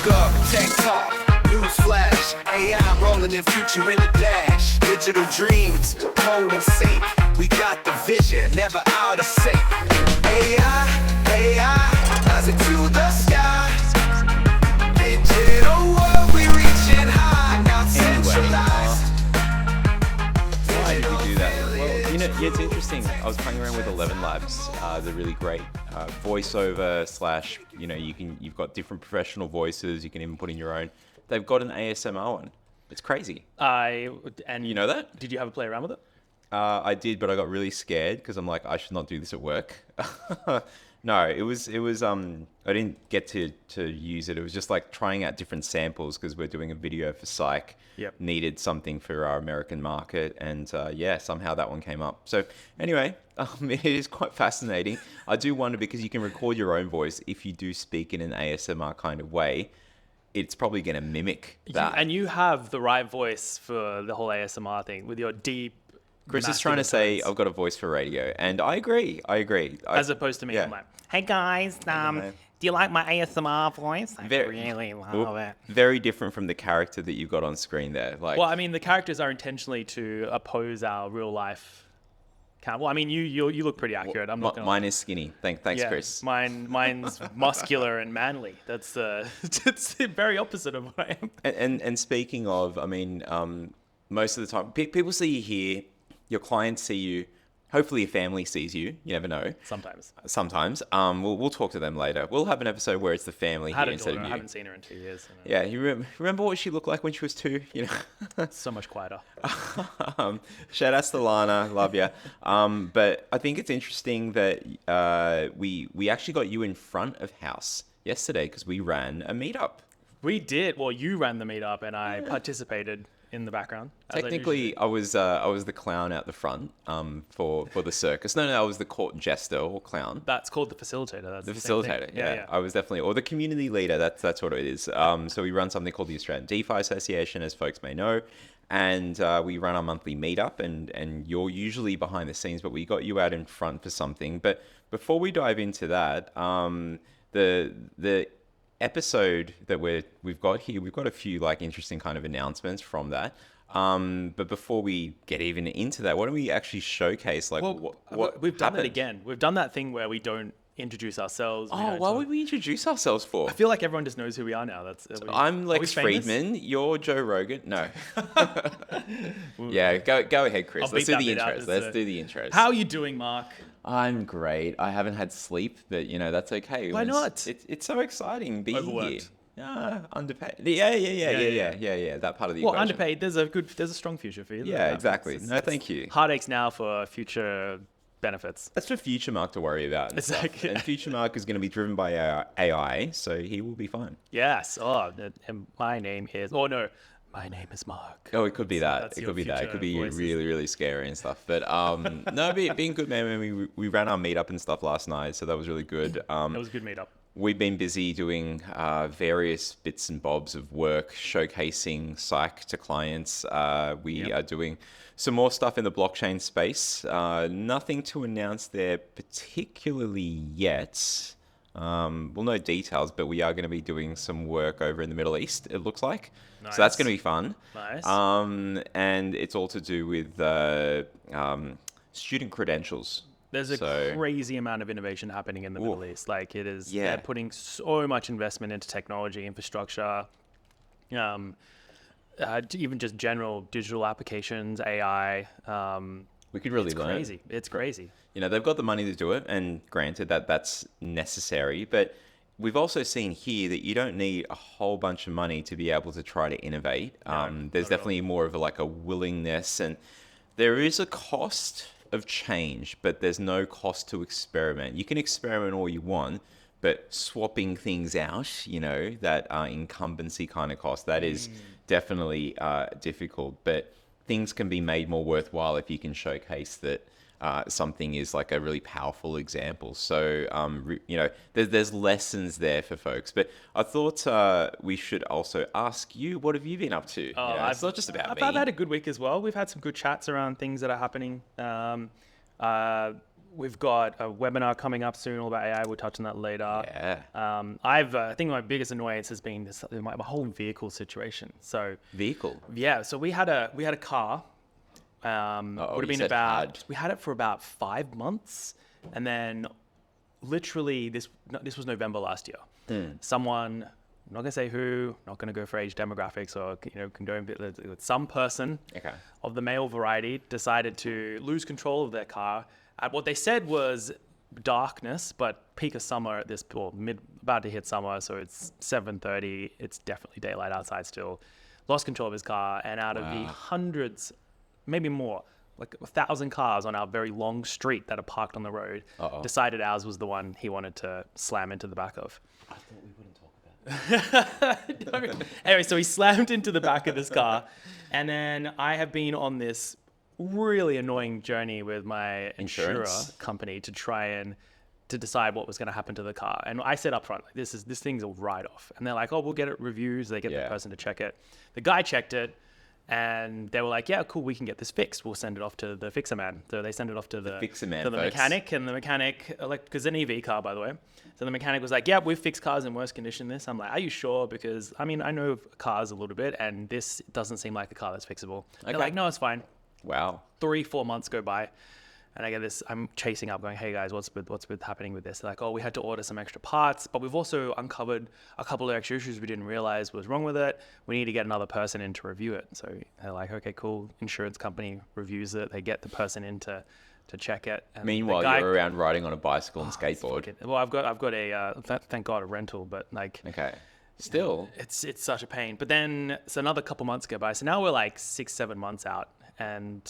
Woke up, tech talk, news flash, AI rolling in future in a dash. Digital dreams, cold and safe. We got the vision, never out of sync. AI, rising to the skies. Digital world, we reaching high, not centralized. Why did we do that? Well, yeah, it's interesting. I was playing around with 11 Labs, the really great voiceover slash, you've got different professional voices. You can even put in your own. They've got an ASMR one. It's crazy. And you know that? Did you have a play around with it? I did, but I got really scared because I'm like, I should not do this at work. No, it was. I didn't get to use it. It was just like trying out different samples because we're doing a video for Psych. Yep. Needed something for our American market, and somehow that one came up. So anyway, it is quite fascinating. I do wonder because you can record your own voice if you do speak in an ASMR kind of way. It's probably going to mimic that. And you have the right voice for the whole ASMR thing with your deep. Chris is trying to say I've got a voice for radio, and I agree. As opposed to me, I'm like, hey guys, do you like my ASMR voice? I really love it. Very different from the character that you've got on screen there. Like, well, I mean, the characters are intentionally to oppose our real life. Well, I mean, you look pretty accurate. I'm not gonna mine is skinny. Thanks, Chris. Mine's muscular and manly. That's it's the very opposite of what I am. And speaking of, I mean, most of the time, people see you here. Your clients see you. Hopefully your family sees you. You never know. Sometimes. We'll talk to them later. We'll have an episode where it's the family here instead of you. I haven't seen her in 2 years. Yeah, you remember what she looked like when she was 2? So much quieter. Shout out to Lana, love you. But I think it's interesting that we actually got you in front of house yesterday because we ran a meetup. We did. Well, you ran the meetup and I participated in the background. Technically, I was the clown out the front for the circus. No, I was the court jester or clown. That's called the facilitator. That's the facilitator. Yeah. I was definitely, or the community leader. That's what it is. So we run something called the Australian DeFi Association, as folks may know, and we run our monthly meetup. And you're usually behind the scenes, but we got you out in front for something. But before we dive into that, the episode that we've got here, we've got a few like interesting kind of announcements from that. But before we get even into that, why don't we actually showcase like what we've done happened? it again? We've done that thing where we don't introduce ourselves. Why would we introduce ourselves for? I feel like everyone just knows who we are now. I'm Lex Friedman. You're Joe Rogan. No. Yeah, go ahead, Chris. Let's do the intros. Let's do the intros. How are you doing, Mark? I'm great. I haven't had sleep, but that's okay. Why not? It's so exciting being Overworked. here. Underpaid. Yeah. That part of the equation. Underpaid. There's a strong future for you. Yeah, exactly. No, thank you. Heartaches now for future benefits. That's for Future Mark to worry about. Exactly. And Future Mark is going to be driven by AI, so he will be fine. Yes. And my name is. Oh no. My name is Mark. Oh, it could be that. It could be that. It could be voices. really, really scary and stuff. But no, being good, man. We ran our meetup and stuff last night, so that was really good. It was a good meetup. We've been busy doing various bits and bobs of work, showcasing Psych to clients. We are doing some more stuff in the blockchain space. Nothing to announce there particularly yet. No details, but we are going to be doing some work over in the Middle East, it looks like. Nice. So that's going to be fun. Nice. And it's all to do with student credentials. There's a crazy amount of innovation happening in the Middle East. Like it is, they're putting so much investment into technology, infrastructure, even just general digital applications, AI. We could really learn. Crazy. It's crazy. They've got the money to do it, and granted that's necessary, but we've also seen here that you don't need a whole bunch of money to be able to try to innovate. There's definitely more of a willingness, and there is a cost of change, but there's no cost to experiment. You can experiment all you want, but swapping things out, that incumbency kind of cost, that is definitely difficult. But things can be made more worthwhile if you can showcase that something is like a really powerful example. So, there's lessons there for folks. But I thought we should also ask you, what have you been up to? It's not just about me. I've had a good week as well. We've had some good chats around things that are happening. We've got a webinar coming up soon all about AI. We'll touch on that later. Yeah. I think my biggest annoyance has been my whole vehicle situation. So Vehicle. yeah, so we had a car. Would have been we had it for about 5 months, and then literally this was November last year. Someone, I'm not gonna say who, not gonna go for age demographics or condone, but some person of the male variety decided to lose control of their car at what they said was darkness, but peak of summer at this about to hit summer, so it's 7:30. It's definitely daylight outside still. Lost control of his car, and out of the hundreds, maybe more, like 1,000 cars on our very long street that are parked on the road, decided ours was the one he wanted to slam into the back of. I thought we wouldn't talk about it. Anyway, so he slammed into the back of this car, and then I have been on this really annoying journey with my insurer company to try and to decide what was going to happen to the car. And I said up front, like, this thing's a write-off. And they're like, oh, we'll get it reviews. They get the person to check it. The guy checked it, and they were like, yeah, cool, we can get this fixed. We'll send it off to the fixer man. So they send it off to the fixer man, to the mechanic, and the mechanic, because it's an EV car, by the way. So the mechanic was like, yeah, we've fixed cars in worse condition than this. I'm like, are you sure? Because, I mean, I know cars a little bit, and this doesn't seem like a car that's fixable. They're like, no, it's fine. Wow. 3-4 months go by, and I get this. I'm chasing up, going, "Hey guys, what's happening with this?" They're like, "Oh, we had to order some extra parts, but we've also uncovered a couple of extra issues we didn't realize was wrong with it. We need to get another person in to review it." So they're like, "Okay, cool." Insurance company reviews it. They get the person in to check it. And meanwhile, you're around riding on a bicycle and skateboard. Well, I've got a thank God a rental, but like. Okay. Still, it's such a pain. But then, so another couple months go by. So now we're like 6-7 months out, and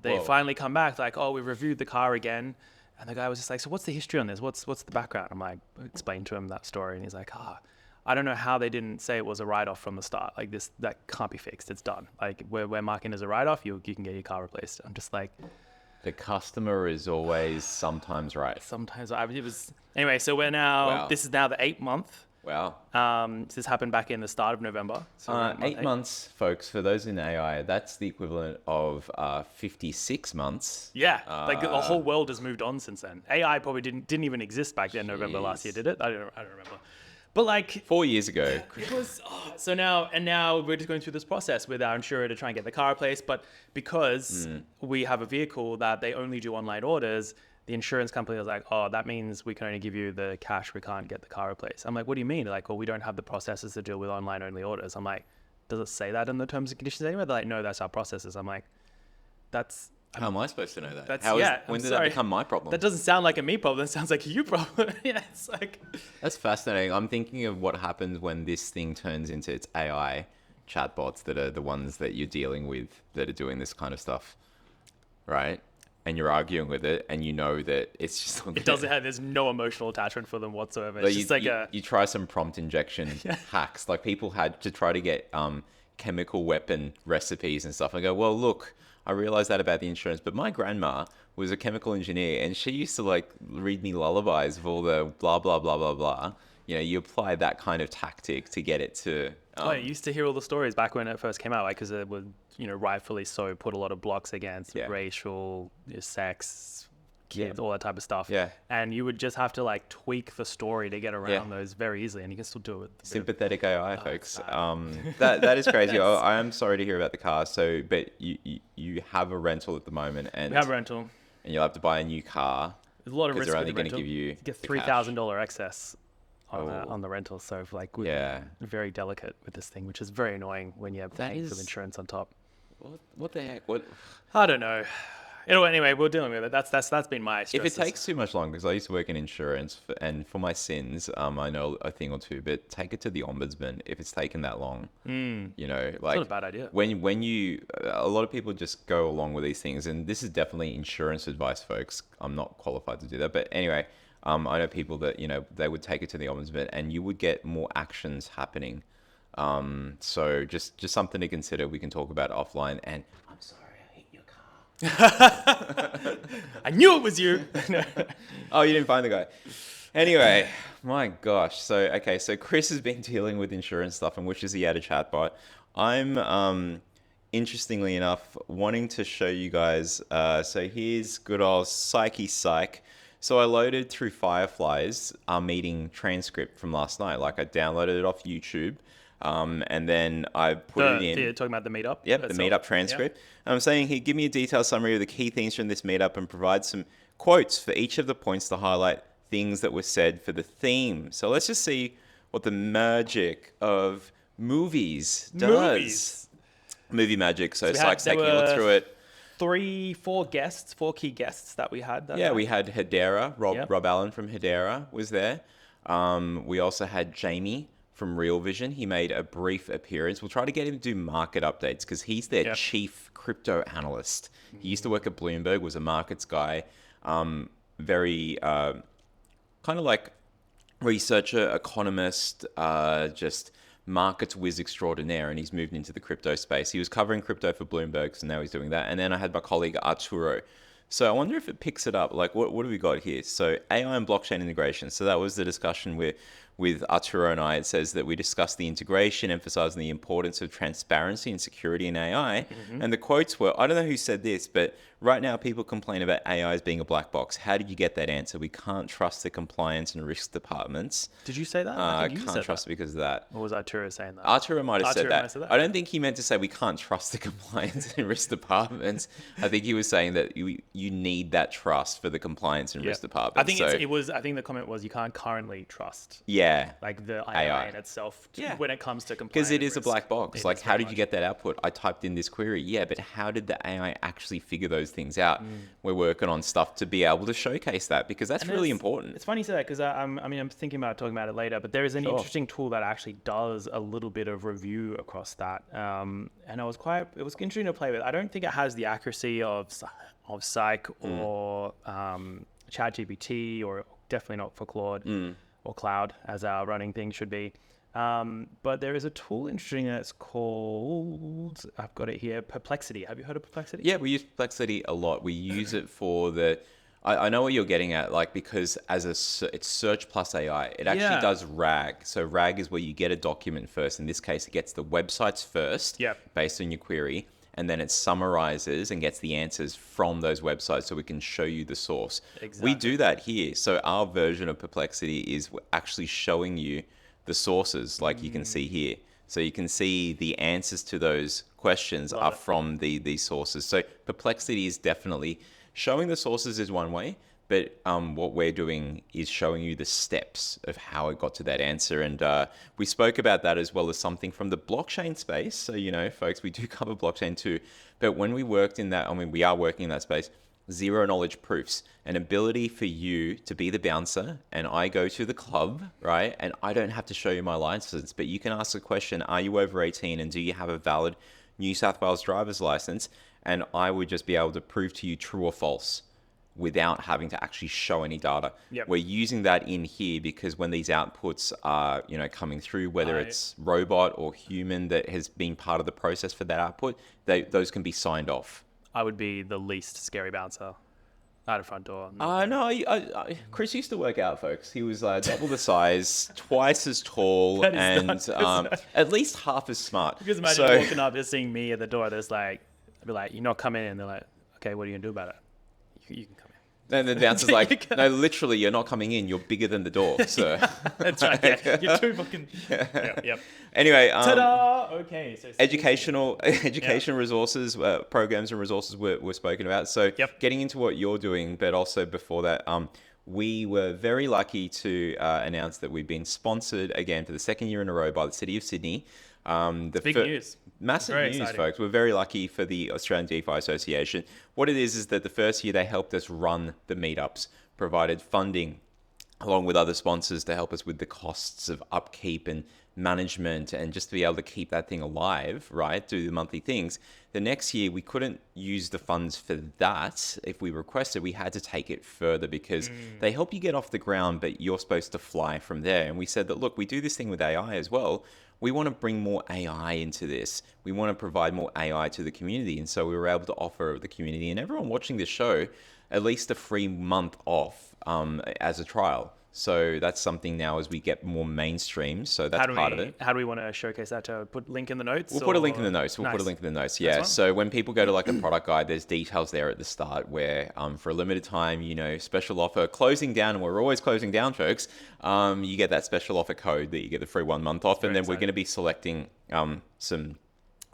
they finally come back like, oh, we reviewed the car again. And the guy was just like, so what's the history on this? What's the background? I'm like, explain to him that story, and he's like, I don't know how they didn't say it was a write-off from the start. Like that can't be fixed. It's done. Like we're marking as a write-off. You can get your car replaced. I'm just like. The customer is always sometimes right. Sometimes it was anyway. So we're now. Wow. This is now the 8th month. Wow. This happened back in the start of November. So 8 months, folks, for those in AI, that's the equivalent of 56 months. Yeah, like the whole world has moved on since then. AI probably didn't even exist back then, November last year, did it? I don't remember. But like 4 years ago. It was so now we're just going through this process with our insurer to try and get the car replaced. But because we have a vehicle that they only do online orders, the insurance company was like, oh, that means we can only give you the cash. We can't get the car replaced. I'm like, what do you mean? They're like, well, we don't have the processes to deal with online only orders. I'm like, does it say that in the terms and conditions anywhere? They're like, no, that's our processes. I'm like, how am I supposed to know that? When did that become my problem? That doesn't sound like a me problem. That sounds like a you problem. Yeah, it's like. That's fascinating. I'm thinking of what happens when this thing turns into its AI chatbots that are the ones that you're dealing with that are doing this kind of stuff, right? And you're arguing with it, and you know that it's just. It doesn't have. There's no emotional attachment for them whatsoever. It's just you try some prompt injection hacks. Like people had to try to get chemical weapon recipes and stuff. I go, well, look, I realized that about the insurance, but my grandma was a chemical engineer, and she used to like read me lullabies of all the blah blah blah blah blah. You know, you apply that kind of tactic to get it to. I used to hear all the stories back when it first came out, like because it would, rightfully so, put a lot of blocks against racial, sex, kids, all that type of stuff. Yeah. And you would just have to like tweak the story to get around those very easily, and you can still do it with sympathetic AI, folks. That is crazy. I am sorry to hear about the car. So, but you have a rental at the moment, and we have a rental, and you'll have to buy a new car. There's a lot of risk. They're only going to give you get $3,000 excess on the rental. So like we're very delicate with this thing, which is very annoying when you have some insurance on top. What the heck? What? I don't know. Anyway, we're dealing with it. That's been my stress. If it takes too much longer, because I used to work in insurance, and for my sins, I know a thing or two, but take it to the ombudsman if it's taken that long. Like it's not a bad idea. When a lot of people just go along with these things, and this is definitely insurance advice, folks. I'm not qualified to do that, but anyway, I know people that they would take it to the ombudsman, and you would get more actions happening. So just something to consider. We can talk about offline. And I'm sorry, I hit your car. I knew it was you. Oh, you didn't find the guy. Anyway, my gosh. So Chris has been dealing with insurance stuff, and wishes he had a chatbot. I'm interestingly enough, wanting to show you guys. So here's good old Psych. So I loaded through Fireflies our meeting transcript from last night. Like I downloaded it off YouTube, and then I put it in. You're talking about the meetup? Yep, the meetup transcript. Yep. I'm saying here, give me a detailed summary of the key themes from this meetup and provide some quotes for each of the points to highlight things that were said for the theme. So let's just see what the magic of movies does. Movie magic. So Psych's taking a look through it. 4 key guests that we had. We had Hedera, Rob Allen from Hedera was there. We also had Jamie from Real Vision. He made a brief appearance. We'll try to get him to do market updates because he's their chief crypto analyst. He used to work at Bloomberg, was a markets guy, very kind of like researcher, economist, just markets whiz extraordinaire, and he's moved into the crypto space. He was covering crypto for Bloomberg, so now he's doing that. And then I had my colleague Arturo. So I wonder if it picks it up. Like, what have we got here? So AI and blockchain integration. So that was the discussion with Arturo and I. It says that we discussed the integration, emphasizing the importance of transparency and security in AI. Mm-hmm. And the quotes were, I don't know who said this, but right now people complain about AI as being a black box. How did you get that answer? We can't trust the compliance and risk departments. Did you say that? I can't trust it because of that. Or was Arturo saying that? Arturo might have said that. I don't think he meant to say we can't trust the compliance and risk departments. I think he was saying that you need that trust for the compliance and risk department. I think I think the comment was you can't currently trust. Yeah. Like the AI in itself when it comes to compliance. Because it is a black box. Like, how did you get that output? I typed in this query. Yeah, but how did the AI actually figure those things out? We're working on stuff to be able to showcase that because that's really important. It's funny you say that because I'm thinking about talking about it later, but there is an interesting tool that actually does a little bit of review across that. And it was interesting to play with. I don't think it has the accuracy of Psych or ChatGPT, or definitely not for Claude or Cloud as our running thing should be. But there is a tool interesting that's called, I've got it here, Perplexity. Have you heard of Perplexity? Yeah, we use Perplexity a lot. We use it for I know what you're getting at, like, because it's search plus AI. It actually does RAG. So RAG is where you get a document first. In this case, it gets the websites first based on your query. And then it summarizes and gets the answers from those websites so we can show you the source. Exactly. We do that here. So our version of Perplexity is actually showing you the sources, like you can see here. So you can see the answers to those questions are from these sources. So Perplexity is definitely showing the sources is one way, but what we're doing is showing you the steps of how it got to that answer. And we spoke about that as well as something from the blockchain space. So, folks, we do cover blockchain too. But when we worked in that, we are working in that space, zero knowledge proofs, an ability for you to be the bouncer and I go to the club, right? And I don't have to show you my license, but you can ask a question, are you over 18 and do you have a valid New South Wales driver's license? And I would just be able to prove to you true or false without having to actually show any data. We're using that in here because when these outputs are, coming through, whether it's robot or human that has been part of the process for that output, those can be signed off. I would be the least scary bouncer at a front door. No, Chris used to work out, folks. He was double the size, twice as tall, and at least half as smart. Because imagine walking up, just seeing me at the door. There's I'd be like, you're not coming in. They're like, okay, what are you gonna do about it? You can come in. And the bouncer's like, no, literally, you're not coming in. You're bigger than the door, sir. That's right. Yeah. You're too fucking. Yep. Anyway, ta-da! Okay. So education resources, programs and resources were spoken about. So getting into what you're doing, but also before that, we were very lucky to announce that we've been sponsored again for the second year in a row by the City of Sydney. Big news. Massive news, exciting. Folks. We're very lucky for the Australian DeFi Association. What it is that the first year they helped us run the meetups, provided funding along with other sponsors to help us with the costs of upkeep and management and just to be able to keep that thing alive, right? Do the monthly things. The next year, we couldn't use the funds for that. If we requested, we had to take it further because they help you get off the ground, but you're supposed to fly from there. And we said that, look, we do this thing with AI as well. We want to bring more AI into this. We want to provide more AI to the community. And so we were able to offer the community and everyone watching this show at least a free month off as a trial. So that's something now as we get more mainstream. So that's part of it. How do we want to showcase that? To put link in the notes? We'll put a link in the notes. We'll put a link in the notes. Yeah. So when people go to like the product guide, there's details there at the start where for a limited time, special offer closing down, and we're always closing down, folks. You get that special offer code that you get the free 1 month off, and then we're going to be selecting some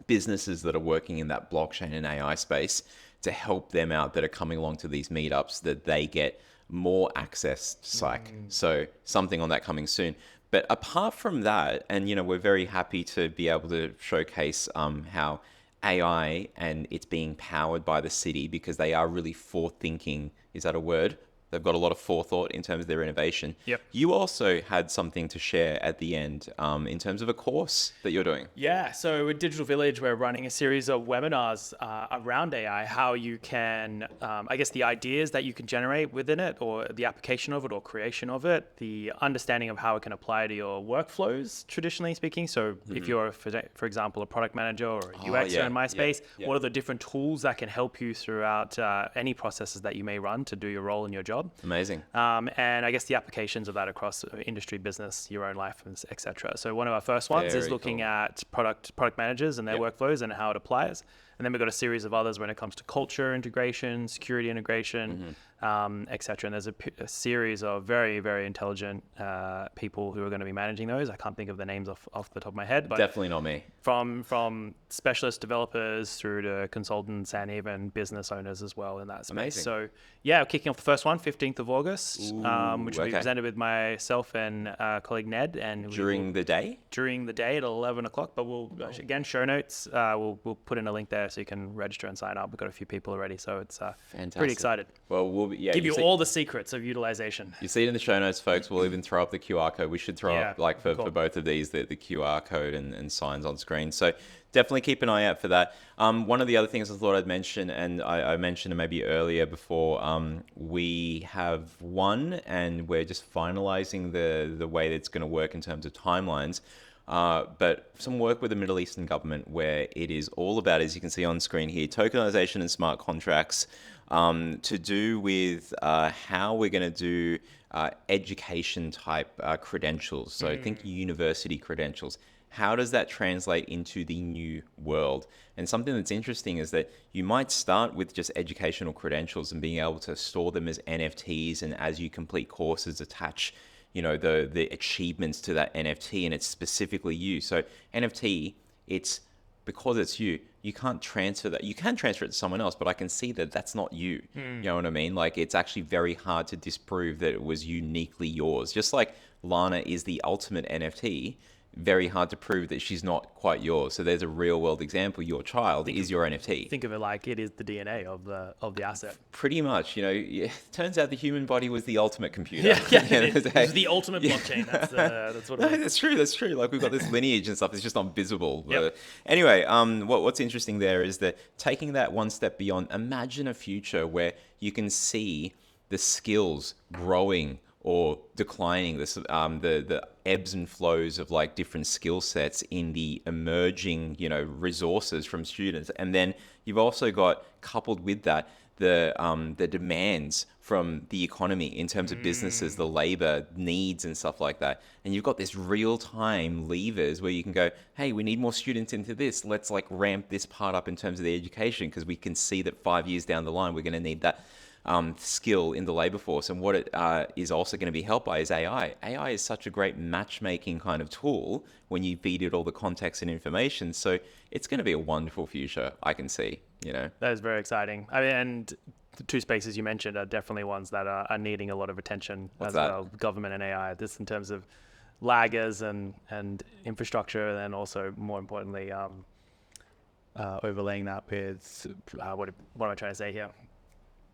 businesses that are working in that blockchain and AI space to help them out that are coming along to these meetups, that they get more access to psych. So something on that coming soon. But apart from that, and we're very happy to be able to showcase how AI and it's being powered by the city, because they are really forward-thinking. Is that a word? They've got a lot of forethought in terms of their innovation. Yep. You also had something to share at the end in terms of a course that you're doing. Yeah. So at Digital Village, we're running a series of webinars around AI, how you can, the ideas that you can generate within it, or the application of it, or creation of it, the understanding of how it can apply to your workflows, traditionally speaking. So if you're, for example, a product manager or a UXer in my space, what are the different tools that can help you throughout any processes that you may run to do your role in your job? Amazing. And I guess the applications of that across industry, business, your own life, etc. So one of our first ones is looking at product managers and their workflows and how it applies. And then we've got a series of others when it comes to culture integration, security integration, etc. And there's a series of very, very intelligent people who are going to be managing those. I can't think of the names off the top of my head, but definitely not me. From specialist developers through to consultants and even business owners as well in that space. Amazing. So we're kicking off the first one, 15th of August, which will be presented with myself and colleague Ned. And during the day? During the day at 11 o'clock, but we'll, again, show notes. We'll put in a link there so you can register and sign up. We've got a few people already, so it's pretty excited. Well, we'll give you all the secrets of utilization. You see it in the show notes, folks. We'll even throw up the QR code. We should throw up, like, for both of these, the QR code and signs on screen. So definitely keep an eye out for that. One of the other things I thought I'd mention, and I mentioned it maybe earlier before, we have one, and we're just finalizing the way that it's going to work in terms of timelines. But some work with the Middle Eastern government where it is all about, as you can see on screen here, tokenization and smart contracts, to do with how we're going to do education type credentials. So think university credentials. How does that translate into the new world? And something that's interesting is that you might start with just educational credentials and being able to store them as NFTs, and as you complete courses, attach the achievements to that NFT, and it's specifically you. So NFT, it's because it's you can't transfer that. You can transfer it to someone else, but I can see that that's not you. You know what I mean? Like, it's actually very hard to disprove that it was uniquely yours. Just like Lana is the ultimate NFT, very hard to prove that she's not quite yours. So there's a real world example. Your child is your NFT. Think of it like it is the DNA of the asset. Pretty much, it turns out the human body was the ultimate computer. It's the ultimate blockchain. That's what it is. That's true. Like, we've got this lineage and stuff. It's just not visible. Anyway, what's interesting there is that taking that one step beyond, imagine a future where you can see the skills growing or declining, the ebbs and flows of like different skill sets in the emerging, resources from students. And then you've also got, coupled with that, the demands from the economy in terms of businesses, the labor needs and stuff like that. And you've got this real-time levers where you can go, hey, we need more students into this. Let's like ramp this part up in terms of the education, because we can see that 5 years down the line, we're going to need that skill in the labor force. And what it is also going to be helped by is AI. AI is such a great matchmaking kind of tool when you feed it all the context and information. So it's going to be a wonderful future, I can see, That is very exciting. I mean, and the two spaces you mentioned are definitely ones that are needing a lot of attention well, government and AI. This in terms of laggers and infrastructure, and then also, more importantly, overlaying that with, what am I trying to say here?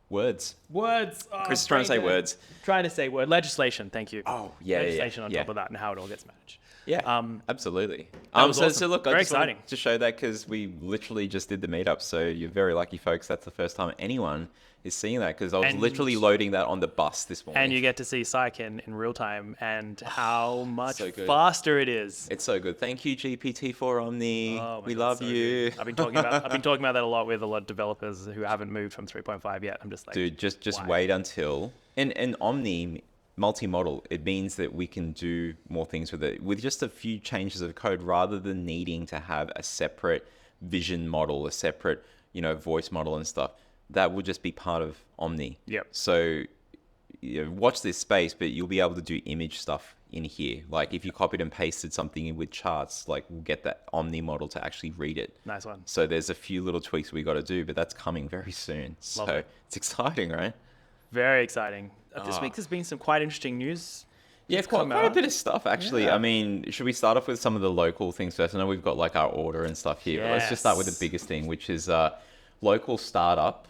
Words. Oh, Chris is trying to say words. Trying to say word. Legislation. Thank you. Oh, yeah. Legislation on top of that, and how it all gets managed. Yeah, absolutely. So look, very I just exciting wanted to show that because we literally just did the meetup. So you're very lucky, folks. That's the first time anyone is seeing that, because I was literally loading that on the bus this morning. And you get to see Psych in real time and how much faster it is. It's so good. Thank you, GPT-4 Omni. We love you. I've been talking about that a lot with a lot of developers who haven't moved from 3.5 yet. I'm just like, dude, just wait until and Omni multi-model. It means that we can do more things with it with just a few changes of code rather than needing to have a separate vision model, a separate, voice model and stuff. That will just be part of Omni. Yep. So watch this space, but you'll be able to do image stuff in here. Like if you copied and pasted something in with charts, like we'll get that Omni model to actually read it. Nice one. So there's a few little tweaks we got to do, but that's coming very soon. So it's exciting, right? Very exciting. This week there's been some quite interesting news. Yeah, quite a bit of stuff, actually. Yeah. I mean, should we start off with some of the local things first? I know we've got like our order and stuff here, but let's just start with the biggest thing, which is local startup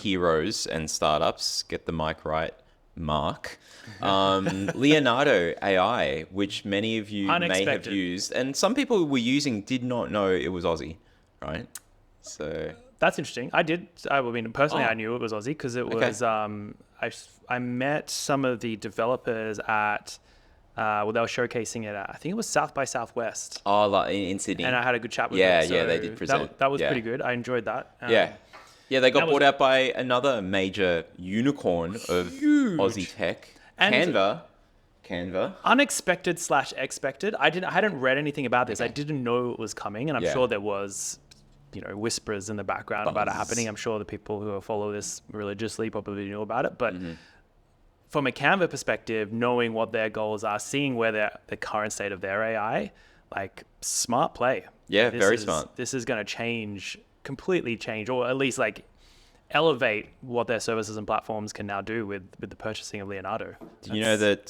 heroes and startups. Get the mic right, Mark. Leonardo AI, which many of you may have used, and some people who were using did not know it was Aussie, right? So that's interesting. I mean, personally, I knew it was Aussie because it was. I met some of the developers at. They were showcasing it at, I think it was South by Southwest. Oh, like in Sydney. And I had a good chat with them. Yeah, they did present. That was pretty good. I enjoyed that. Yeah, they got bought out by another major unicorn of Aussie tech, and Canva. Unexpected / expected. I hadn't read anything about this. I didn't know it was coming, and I'm sure there was, whispers in the background about it happening. I'm sure the people who follow this religiously probably knew about it, but. From a Canva perspective, knowing what their goals are, seeing where the current state of their AI, like smart play. Yeah, very smart. This is going to completely change, or at least like elevate what their services and platforms can now do with the purchasing of Leonardo. Did you know that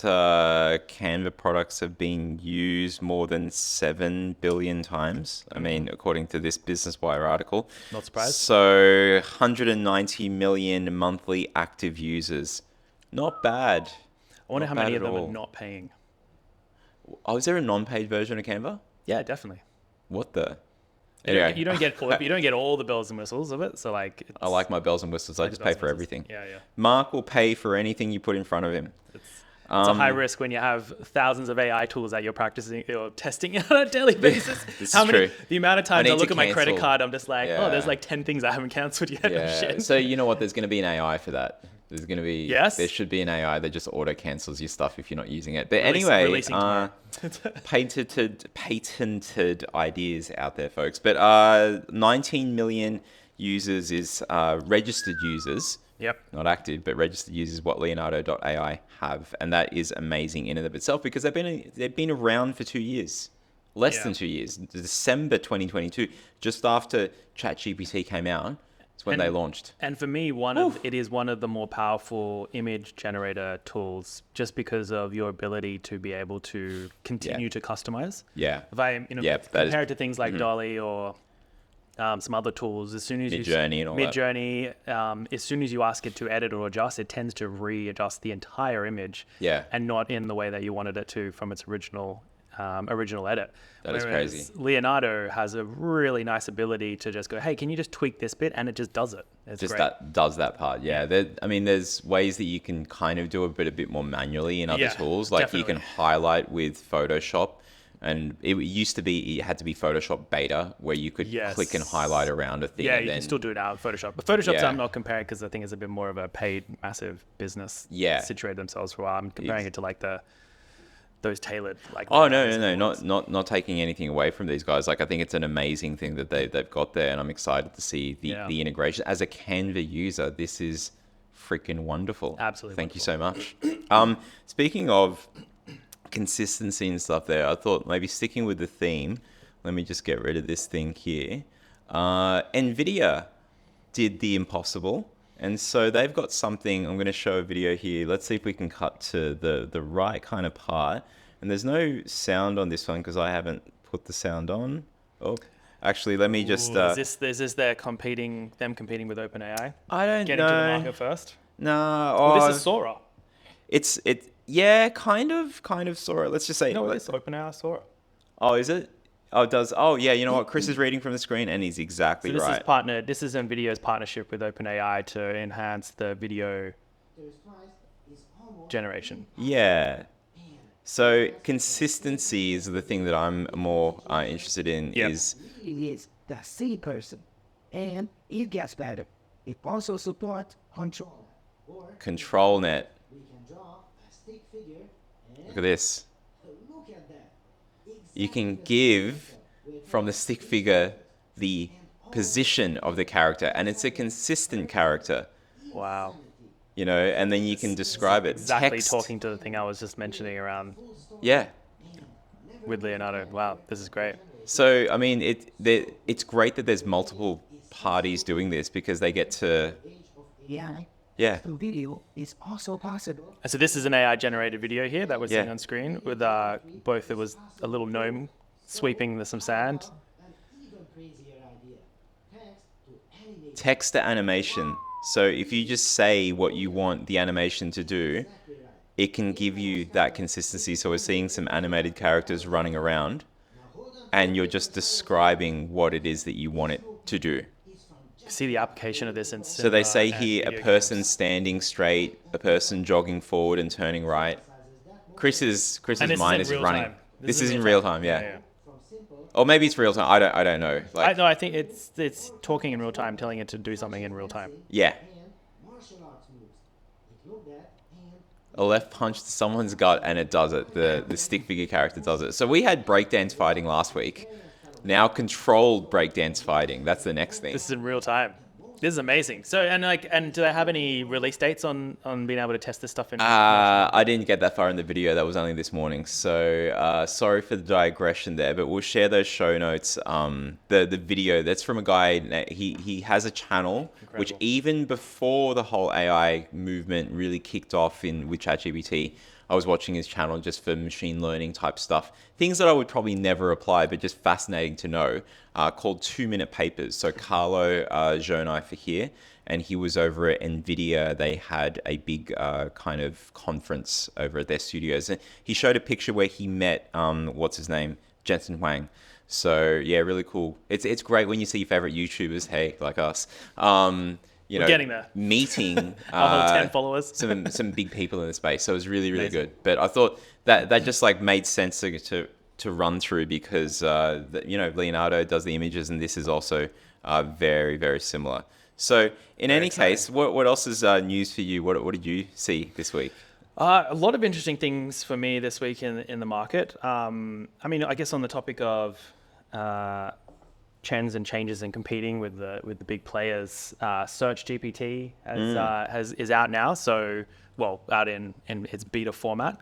Canva products have been used more than 7 billion times? I mean, according to this Business Wire article. Not surprised. So 190 million monthly active users. Not bad. I wonder how many of them are not paying. Oh, is there a non-paid version of Canva? Yeah, definitely. What the? Anyway. You don't get all the bells and whistles of it. So like, I like my bells and whistles. I just pay for everything. Yeah. Mark will pay for anything you put in front of him. It's a high risk when you have thousands of AI tools that you're practicing or testing on a daily basis. This is true. The amount of times I look at my credit card, I'm just like, there's like 10 things I haven't cancelled yet. Yeah. Shit. So you know what? There's going to be an AI for that. There's going to be, there should be an AI that just auto cancels your stuff if you're not using it. But anyway, patented ideas out there, folks. But 19 million users is registered users. Yep. Not active, but registered users what LeonardoAI have. And that is amazing in and of itself because they've been around for 2 years. Less than 2 years. December 2022, just after ChatGPT came out. It's when they launched. And for me, it is one of the more powerful image generator tools just because of your ability to be able to continue to customize. Yeah. If I compare it to things like Dolly or some other tools, as soon as Midjourney, as soon as you ask it to edit or adjust, it tends to readjust the entire image. Yeah. And not in the way that you wanted it to from its original edit. That is crazy. Leonardo has a really nice ability to just go, hey, can you just tweak this bit? And it just does it. It's just great. That does that part. Yeah. There's ways that you can kind of do a bit more manually in other tools. Like you can highlight with Photoshop. And it used to be, it had to be Photoshop beta where you could click and highlight around a thing. Yeah, you can still do it now with Photoshop. But Photoshop, I'm not comparing because I think it's a bit more of a paid, massive business situated themselves for a while. I'm comparing it to like those tailored not taking anything away from these guys. Like I think it's an amazing thing that they've got there, and I'm excited to see the integration. As a Canva user, this is freaking wonderful. Absolutely. Thank you so much. Speaking of consistency and stuff there, I thought maybe sticking with the theme, let me just get rid of this thing here. NVIDIA did the impossible. And so they've got something, I'm going to show a video here. Let's see if we can cut to the right kind of part. And there's no sound on this one because I haven't put the sound on. Oh, actually, let me just... Is this them competing with OpenAI? I don't know. Getting to the market first? No. This is Sora. Yeah, kind of Sora. Let's just say... No, it's OpenAI Sora. Oh, is it? Oh, it does. Oh, yeah. You know what? Chris is reading from the screen, and he's exactly right. This is NVIDIA's partnership with OpenAI to enhance the video generation. Yeah. So consistency is the thing that I'm more interested in. Is the C person, and it gets better. It also supports control. Control net. We can draw Look at this. You can give from the stick figure the position of the character, and it's a consistent character, Wow. you know, and then you can describe it. Exactly Text. talking to the thing I was just mentioning around Yeah. with Leonardo. Wow, this is great. So, I mean, it's great that there's multiple parties doing this because they get to, AI yeah, video is also possible. And so this is an AI generated video here that we're seeing Yeah. on screen with both. It was a little gnome sweeping some sand. An even crazier idea. Text to animate. text to animation. So if you just say what you want the animation to do, it can give you that consistency. So we're seeing some animated characters running around, and you're just describing what it is that you want it to do. See the application of this in So they say cinema here and a video person games. standing straight, a person jogging forward and turning right. Chris's And this mind is is in real running. time. This is in real time, yeah. Yeah. Or maybe it's real time. I don't know. Like, No, I think it's talking in real time, telling it to do something in real time. yeah. And martial arts moves. It looked at and A left punch to someone's gut and it does it. The stick figure character does it. So we had breakdance fighting last week. Now controlled breakdance fighting. That's the next thing. This is in real time. This is amazing. So and do they have any release dates on being able to test this stuff in? I didn't get that far in the video. That was only this morning. So sorry for the digression there, but we'll share those show notes. The video that's from a guy. He has a channel which even before the whole AI movement really kicked off with ChatGPT, I was watching his channel just for machine learning type stuff. Things that I would probably never apply, but just fascinating to know, called 2-minute papers. So Carlo Giorni for here, and he was over at NVIDIA. They had a big kind of conference over at their studios. And he showed a picture where he met, what's his name? Jensen Huang. So yeah, really cool. It's great when you see your favorite YouTubers, hey, like us. You know, getting there. meeting Our whole 10 followers. some big people in the space. So it was really Amazing. good. But I thought that just like made sense to run through because you know, Leonardo does the images and this is also very, very similar. So in any case, what else is news for you? What did you see this week? A lot of interesting things for me this week in the market. I mean, I guess on the topic of trends and changes and competing with the big players, Search GPT is out now. So, well, out in its beta format.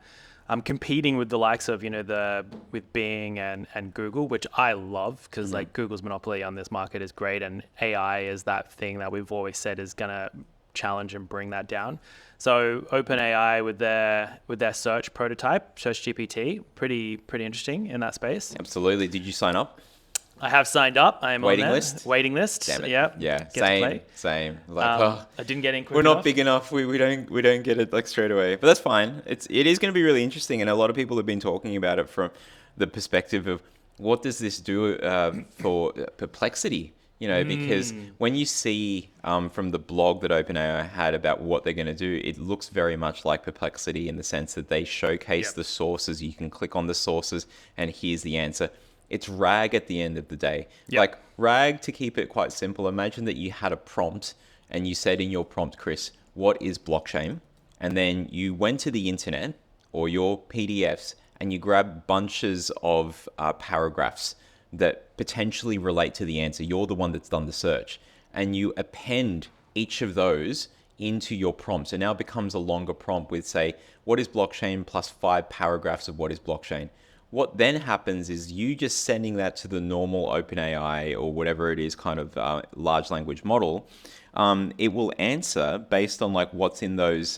Competing with the likes of, with Bing and Google, which I love because like Google's monopoly on this market is great, and AI is that thing that we've always said is gonna challenge and bring that down. So OpenAI with their search prototype, Search GPT, pretty interesting in that space. Absolutely. Did you sign up? I have signed up. I am Waiting on there. list? Waiting list. Damn it. Yeah. Yeah. Get to play. Same. Like, I didn't get in quick we're not enough. big enough. We don't get it like straight away. But that's fine. It is going to be really interesting, and a lot of people have been talking about it from the perspective of what does this do for Perplexity? You know, because when you see from the blog that OpenAI had about what they're going to do, it looks very much like Perplexity in the sense that they showcase the sources. You can click on the sources, and here's the answer. It's RAG at the end of the day. Yep. Like RAG, to keep it quite simple, imagine that you had a prompt and you said in your prompt, Chris, what is blockchain? And then you went to the internet or your PDFs and you grab bunches of paragraphs that potentially relate to the answer. You're the one that's done the search. And you append each of those into your prompt. So now it becomes a longer prompt with, say, what is blockchain plus 5 paragraphs of what is blockchain. What then happens is you just sending that to the normal OpenAI or whatever it is kind of large language model, it will answer based on like what's in those,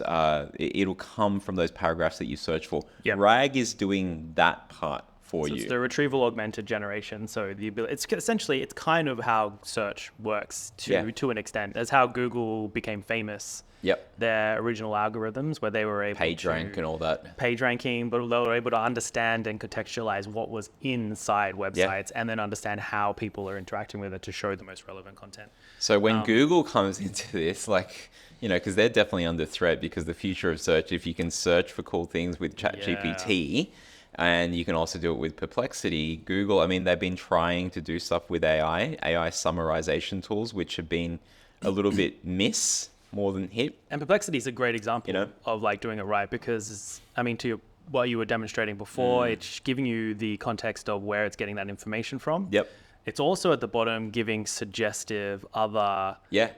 it'll come from those paragraphs that you search for. Yep. RAG is doing that part for So you. it's the retrieval augmented generation. So the ability, it's kind of how search works to an extent. That's how Google became famous. Yep. Their original algorithms where they were able Page to rank and all that. page ranking, but they were able to understand and contextualize what was inside websites and then understand how people are interacting with it to show the most relevant content. So when Google comes into this, like, you know, because they're definitely under threat because the future of search, if you can search for cool things with ChatGPT and you can also do it with Perplexity, Google, I mean, they've been trying to do stuff with AI summarization tools, which have been a little bit more than hit. And Perplexity is a great example You know? of like doing it right because, I mean, what you were demonstrating before, it's giving you the context of where it's getting that information from. Yep. It's also at the bottom giving suggestive other Yeah.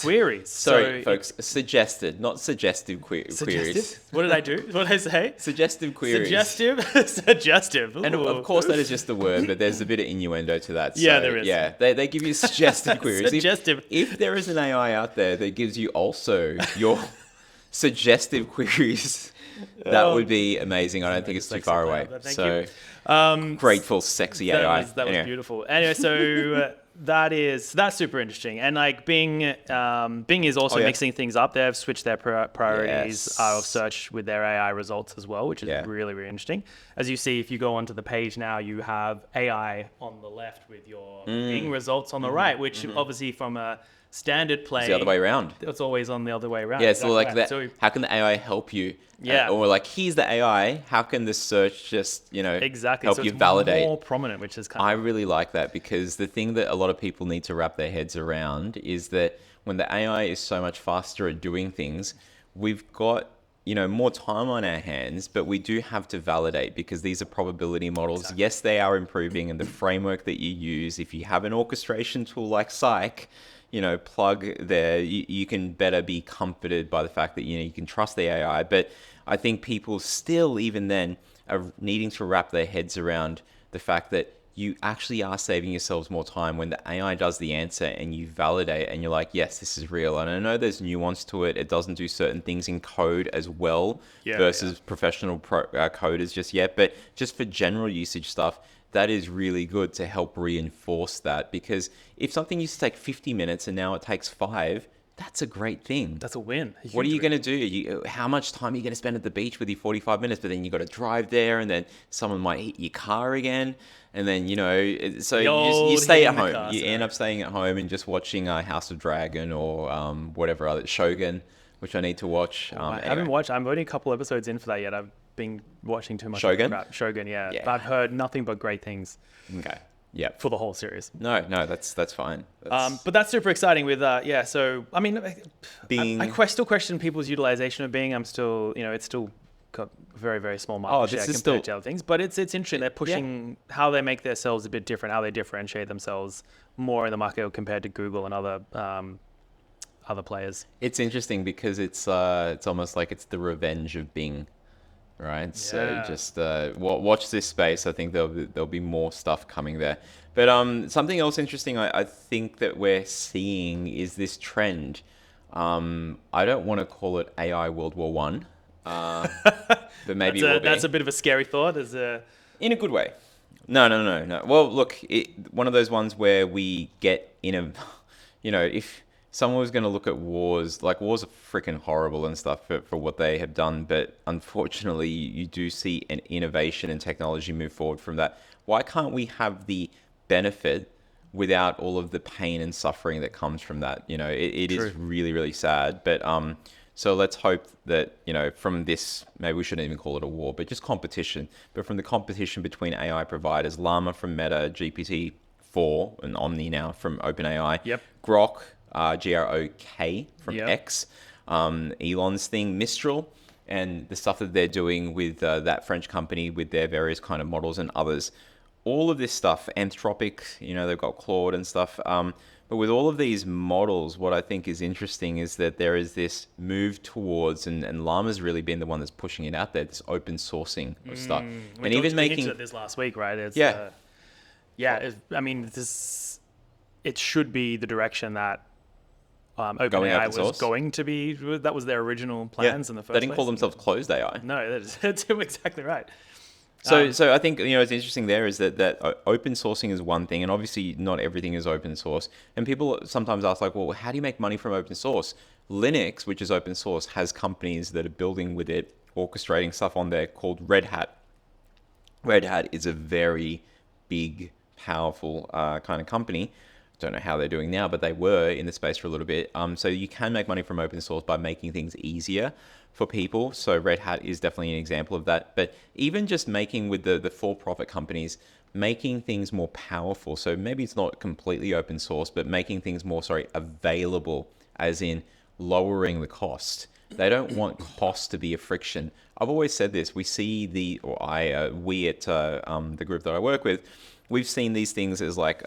queries. Sorry, So folks. Suggested, not suggestive queries. Suggestive? What did I do? What did I say? Suggestive queries. Suggestive? Suggestive. And Ooh. of course, that is just the word, but there's a bit of innuendo to that. Yeah, So, there is. Yeah, they give you suggestive queries. Suggestive. If there is an AI out there that gives you also your suggestive queries, that would be amazing. I don't think it's too Sexy far cloud, away. but thank So you. grateful, sexy AI. That was Anyway. beautiful. Anyway, so that's super interesting. And like Bing is also yeah. mixing things up. They've switched their priorities Yes. of search with their AI results as well, which is Yeah. really, really interesting. As you see, if you go onto the page now, you have AI on the left with your Bing results on the right, which obviously from a standard play, It's the other way around. it's always on the other way around. Yeah, so like Exactly right. that. So How can the AI help you? Yeah. Or like, here's the AI. How can the search just, exactly. help So you it's validate? more prominent, which is kind I of really like that because the thing that a lot of people need to wrap their heads around is that when the AI is so much faster at doing things, we've got, more time on our hands, but we do have to validate because these are probability models. Exactly. Yes, they are improving, and the framework that you use, if you have an orchestration tool like Psych, plug there, you can better be comforted by the fact that, you can trust the AI. But I think people still, even then, are needing to wrap their heads around the fact that you actually are saving yourselves more time when the AI does the answer and you validate and you're like, yes, this is real. And I know there's nuance to it. It doesn't do certain things in code as well versus professional coders just yet. But just for general usage stuff, that is really good to help reinforce that. Because if something used to take 50 minutes and now it takes 5, that's a great thing. that's a win. What are you going to do? How much time are you going to spend at the beach with your 45 minutes? But then you got to drive there, and then someone might hit your car again. And then, so you stay at home. You end up staying at home and just watching House of Dragon or whatever other, Shogun, which I need to watch. I haven't watched. I'm only a couple episodes in for that yet. I've been watching too much Shogun? crap. Shogun, yeah. Yeah. But I've heard nothing but great things Okay. Yeah. for the whole series. No, that's fine. But that's super exciting with so I mean, Bing. I still question people's utilization of Bing. I'm still, it's still got very, very small market share this is compared still- to other things. But it's interesting. They're pushing how they make themselves a bit different, how they differentiate themselves more in the market compared to Google and other players. It's interesting because it's almost like it's the revenge of Bing, right? So Yeah. just watch this space. I think there'll be more stuff coming there. But something else interesting I think that we're seeing is this trend. I don't want to call it AI World War One, but maybe it will be. That's a bit of a scary thought. In a good way. No. Well, look, one of those ones where we get in a, if someone was going to look at wars, like wars are freaking horrible and stuff for what they have done, but unfortunately you do see an innovation and technology move forward from that. Why can't we have the benefit without all of the pain and suffering that comes from that? It is really, really sad, but so let's hope that, from this, maybe we shouldn't even call it a war, but just competition. But from the competition between AI providers, Llama from Meta, GPT-4, and Omni now from OpenAI, Yep. Grok, Grok from Yep. X, Elon's thing, Mistral, and the stuff that they're doing with that French company with their various kind of models and others. All of this stuff, Anthropic, they've got Claude and stuff. But with all of these models, what I think is interesting is that there is this move towards, and Llama's really been the one that's pushing it out there, this open sourcing of stuff. We And even hinted making... at this last week, right? It's, Yeah. I mean, it should be the direction that OpenAI open was source? going to be. That was their original plans in the first place. They didn't call themselves closed AI. No, that's exactly right. So I think, what's interesting there is that open sourcing is one thing, and obviously not everything is open source. And people sometimes ask, like, well, how do you make money from open source? Linux, which is open source, has companies that are building with it, orchestrating stuff on there called Red Hat. Red Hat is a very big, powerful kind of company. Don't know how they're doing now, but they were in the space for a little bit. So you can make money from open source by making things easier for people. So Red Hat is definitely an example of that. But even just making with the for-profit companies, making things more powerful. So maybe it's not completely open source, but making things more, available, as in lowering the cost. They don't want cost to be a friction. I've always said this. We see we at the group that I work with, we've seen these things as like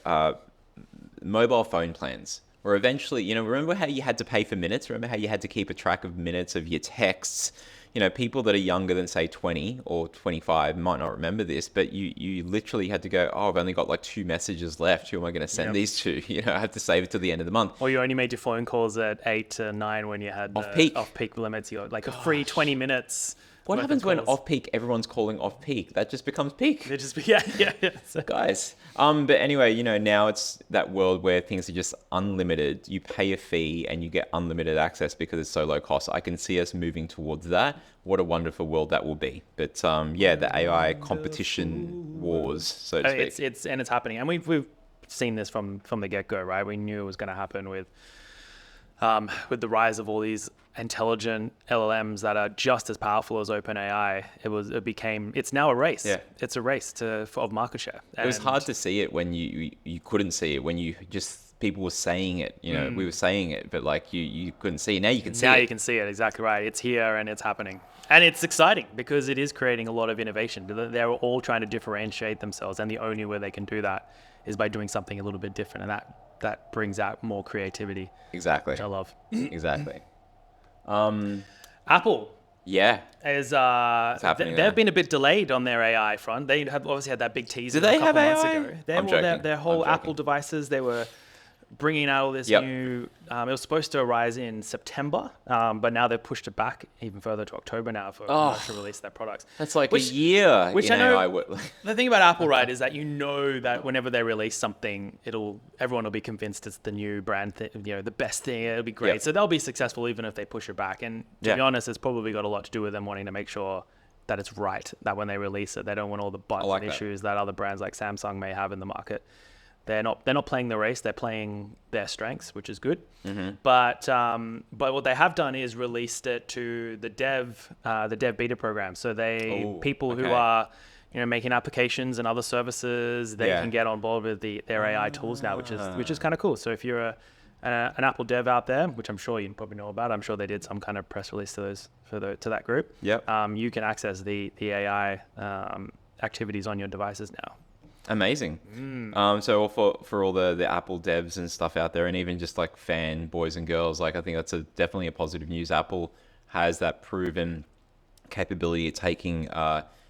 mobile phone plans. Or eventually, remember how you had to pay for minutes? Remember how you had to keep a track of minutes of your texts? People that are younger than, say, 20 or 25 might not remember this, but you literally had to go, oh, I've only got like 2 messages left. Who am I going to send these to? I have to save it till the end of the month. Or you only made your phone calls at 8 to 9 when you had off-peak limits. You got like a free 20 minutes. What happens when off-peak, everyone's calling off-peak? That just becomes peak. It just, yeah. So, guys. But anyway, now it's that world where things are just unlimited. You pay a fee and you get unlimited access because it's so low cost. I can see us moving towards that. What a wonderful world that will be. But the AI competition wars, so to speak. It's happening. And we've seen this from the get-go, right? We knew it was going to happen with the rise of all these intelligent LLMs that are just as powerful as OpenAI. It's now a race. Yeah. It's a race of market share. It was hard to see it when you couldn't see it, when people were saying it, we were saying it, but like you couldn't see it. Now you can see it. Now you can see it, exactly right. It's here and it's happening. And it's exciting because it is creating a lot of innovation. They're all trying to differentiate themselves, and the only way they can do that is by doing something a little bit different, and that brings out more creativity. Exactly. Which I love. Exactly. Apple. Yeah. Is happening they've been a bit delayed on their AI front. They have obviously had that big teaser Do they a couple have months AI? ago. Their whole Apple devices, they were bringing out all this new. It was supposed to arise in September, but now they've pushed it back even further to October now for commercial release of their products. That's like a year. Which I know. The thing about Apple, right, is that that whenever they release something, everyone will be convinced it's the new brand, the best thing. It'll be great. Yep. So they'll be successful even if they push it back. And to be honest, it's probably got a lot to do with them wanting to make sure that it's right. That when they release it, they don't want all the bugs and issues that other brands like Samsung may have in the market. They're not playing the race. They're playing their strengths, which is good. Mm-hmm. But what they have done is released it to the dev beta program. So people who are making applications and other services, they can get on board with their AI tools now, which is kind of cool. So if you're an Apple dev out there, which I'm sure you probably know about, I'm sure they did some kind of press release to that group. Yep. You can access the AI activities on your devices now. Amazing. So for all the Apple devs and stuff out there, and even just like fan boys and girls, like I think that's definitely a positive news. Apple has that proven capability of taking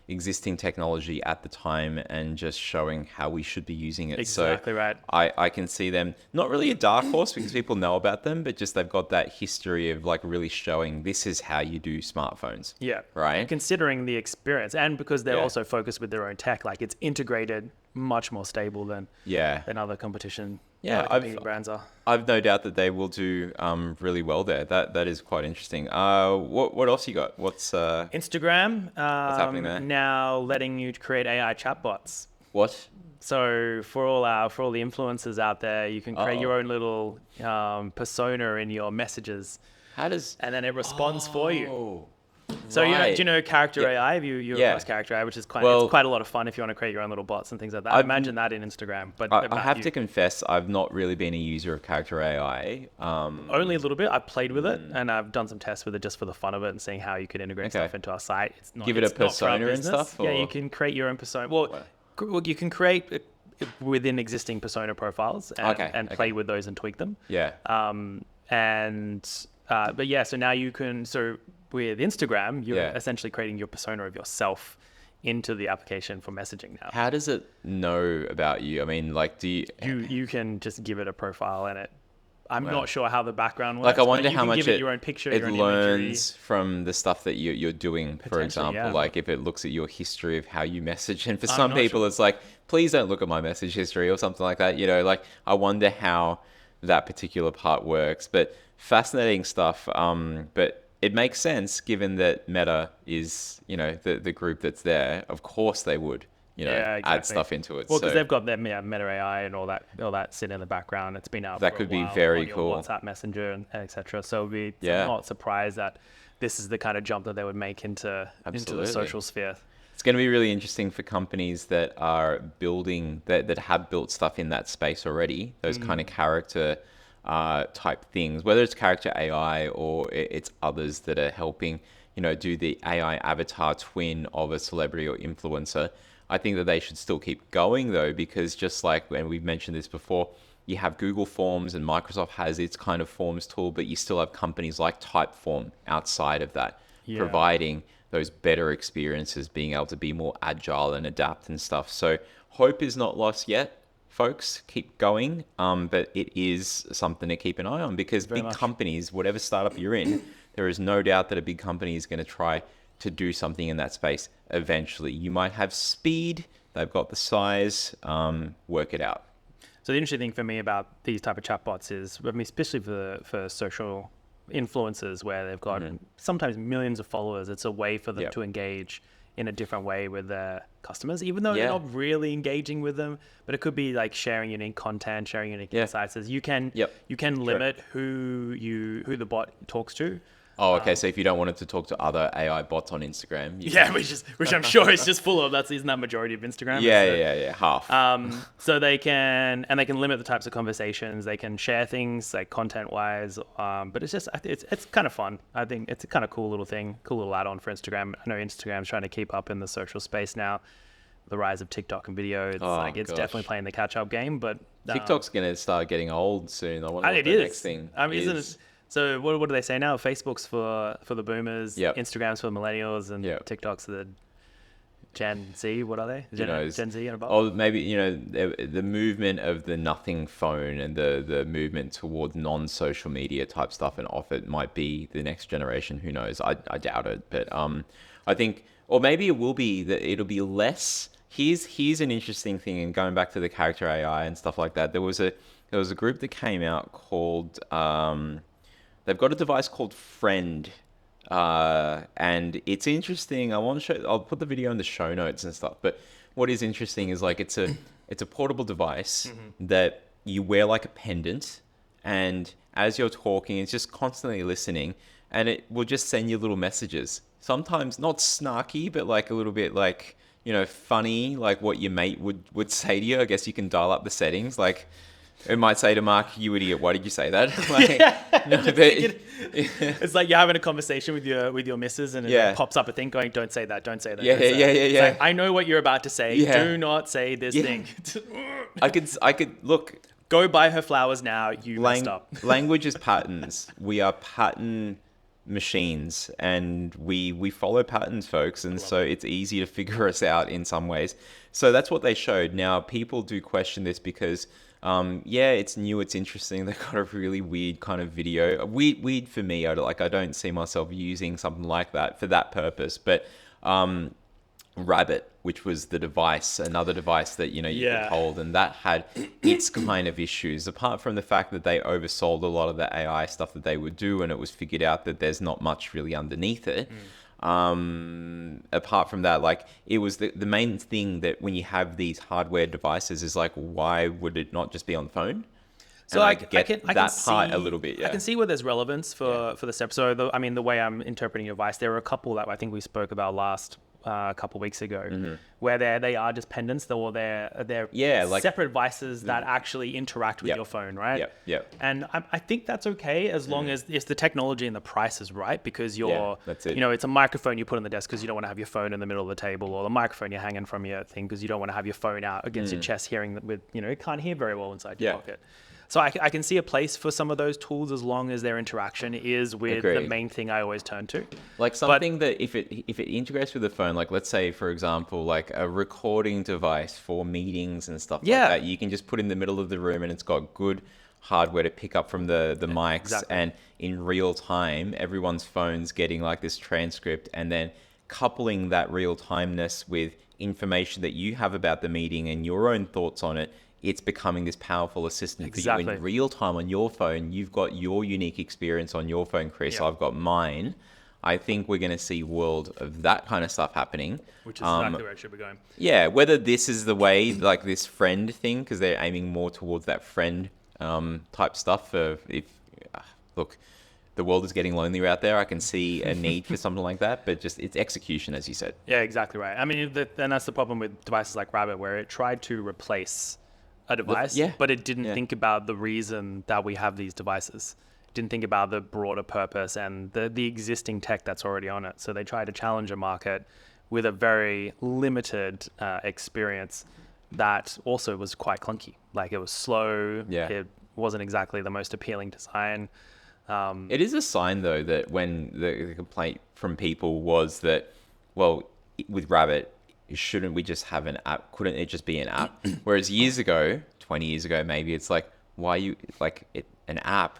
existing technology at the time and just showing how we should be using it. Exactly right. I can see them, not really a dark horse because people know about them, but just they've got that history of like really showing this is how you do smartphones. Yeah. Right. And considering the experience, and because they're also focused with their own tech, like it's integrated, much more stable than other competition. Competing brands are. I've no doubt that they will do really well there. That is quite interesting. What else you got? What's Instagram? What's happening there? Now letting you create AI chatbots. What? So for all the influencers out there, you can create your own little persona in your messages. How does? And then it responds for you. So right. do you know Character AI? Have you across Character AI, which is it's quite a lot of fun if you want to create your own little bots and things like that. I imagine that in Instagram. But I have to confess, I've not really been a user of Character AI. Only a little bit. I've played with it and I've done some tests with it just for the fun of it and seeing how you could integrate stuff into our site. Give it a persona and stuff? Yeah, you can create your own persona. Well, you can create within existing persona profiles and play with those and tweak them. Yeah. So now you can. So with Instagram, you're essentially creating your persona of yourself into the application for messaging now. How does it know about you? I mean, like, do you can just give it a profile and I'm not sure how the background works. Like, I wonder how much your own picture, it your own learns imagery. From the stuff that you're doing, for example. Like, if it looks at your history of how you message. And for some people, it's like, please don't look at my message history or something like that. Like, I wonder how that particular part works. But fascinating stuff. But it makes sense given that Meta is, the group that's there. Of course they would, add stuff into it. Well, because they've got their Meta AI and all that sitting in the background. It's been out that for could a while be very on your cool. WhatsApp Messenger and etc. So I'm not surprised that this is the kind of jump that they would make into the social sphere. It's going to be really interesting for companies that are building that have built stuff in that space already. Those kind of character type things, whether it's character AI or it's others that are helping, do the AI avatar twin of a celebrity or influencer. I think that they should still keep going though, because just like when we've mentioned this before, you have Google Forms and Microsoft has its kind of forms tool, but you still have companies like Typeform outside of that, providing those better experiences, being able to be more agile and adapt and stuff. So hope is not lost yet, folks. Keep going. But it is something to keep an eye on, because big companies, whatever startup you're in, there is no doubt that a big company is going to try to do something in that space eventually. You might have speed, they've got the size, work it out. So the interesting thing for me about these type of chatbots is, I mean, especially for social influencers where they've got sometimes millions of followers, it's a way for them to engage in a different way with their customers, even though you're not really engaging with them. But it could be like sharing unique content, sharing unique insights. You can limit who the bot talks to. Oh, okay. So if you don't want it to talk to other AI bots on Instagram, which I'm sure it's just full of. Isn't that majority of Instagram? Half. So they can limit the types of conversations. They can share things like content wise. But it's kind of fun. I think it's a kind of cool little thing, cool little add-on for Instagram. I know Instagram's trying to keep up in the social space now. The rise of TikTok and video, it's definitely playing the catch-up game. But TikTok's gonna start getting old soon. I wonder what the next thing is. Isn't it? So what do they say now? Facebook's for the boomers, Instagram's for the millennials, and TikTok's the Gen Z. What are they? Gen Z and above? Oh, maybe, the movement of the nothing phone and the movement towards non-social media type stuff and off it might be the next generation. Who knows? I doubt it. But I think, or maybe it will be that it'll be less. Here's an interesting thing, and going back to the character AI and stuff like that, there was a group that came out called they've got a device called Friend, and it's interesting. I'll put the video in the show notes and stuff. But what is interesting is like it's a portable device that you wear like a pendant, and as you're talking, it's just constantly listening, and it will just send you little messages. Sometimes not snarky, but like a little bit like, funny, like what your mate would say to you. I guess you can dial up the settings. Like, it might say to Mark, "You idiot! Why did you say that?" It's like you're having a conversation with your missus, and it pops up a thing going, "Don't say that. Don't say that." Yeah. Like, I know what you're about to say. Yeah. Do not say this thing. I could look. Go buy her flowers now. You messed up. Language is patterns. We are pattern machines, and we follow patterns, folks, and so it's easy to figure us out in some ways. So that's what they showed. Now people do question this because it's new, it's interesting. They've got a really weird kind of video. Weird for me. I don't see myself using something like that for that purpose. But Rabbit, which was the device, another device that you could hold, and that had its kind of issues. Apart from the fact that they oversold a lot of the AI stuff that they would do, and it was figured out that there's not much really underneath it. Apart from that, like, it was the main thing that when you have these hardware devices is like, why would it not just be on the phone? So I can see a little bit. I can see where there's relevance for this episode. I mean, the way I'm interpreting your advice, there were a couple that I think we spoke about last a couple of weeks ago, where they are just pendants, they're separate devices that actually interact with your phone, right? And I think that's okay as long as it's the technology and the price is right, because that's it. It's a microphone you put on the desk because you don't want to have your phone in the middle of the table, or the microphone you're hanging from your thing because you don't want to have your phone out against your chest, hearing that with it can't hear very well inside your pocket. So I can see a place for some of those tools as long as their interaction is with the main thing I always turn to. Like something that if it integrates with the phone, like let's say, for example, like a recording device for meetings and stuff like that, you can just put in the middle of the room and it's got good hardware to pick up from the mics, and in real time, everyone's phone's getting like this transcript, and then coupling that real timeness with information that you have about the meeting and your own thoughts on it. It's becoming this powerful assistant for you in real time on your phone. You've got your unique experience on your phone, Chris. I've got mine. I think we're going to see world of that kind of stuff happening. Which is exactly where it should be going. Yeah, whether this is the way, like this friend thing, because they're aiming more towards that friend type stuff. Look, the world is getting lonelier out there. I can see a need for something like that, but just it's execution, as you said. Yeah, exactly right. I mean, and that's the problem with devices like Rabbit, where it tried to replace a device, yeah. but it didn't Yeah. think about the reason that we have these devices. Didn't think about the broader purpose and the existing tech that's already on it. So they tried to challenge a market with a very limited experience that also was quite clunky. Like it was slow. Yeah. It wasn't exactly the most appealing design. It is a sign, though, that when the complaint from people was that, well, with Rabbit, shouldn't we just have an app? Couldn't it just be an app? Whereas years ago, 20 years ago, maybe it's like, why you like it, an app?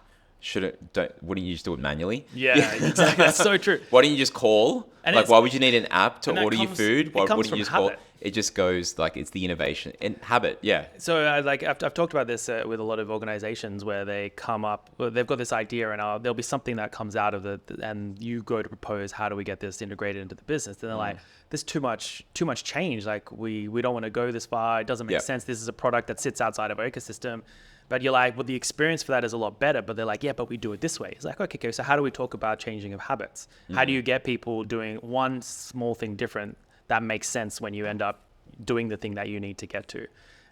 Wouldn't you just do it manually? Yeah, exactly. That's so true. Why don't you just call? And Like, why would you need an app to and that order your comes- food? it Why comes wouldn't from you just call? habit. It just goes like it's the innovation and habit. Yeah. So I've talked about this with a lot of organizations where they come up, well, they've got this idea and there'll be something that comes out of it, and you go to propose, how do we get this integrated into the business? And they're like, there's too much change. Like we don't want to go this far. It doesn't make Yep. sense. This is a product that sits outside of our ecosystem. But you're like, well, the experience for that is a lot better. But they're like, yeah, but we do it this way. It's like, okay, so how do we talk about changing of habits? How do you get people doing one small thing different that makes sense when you end up doing the thing that you need to get to?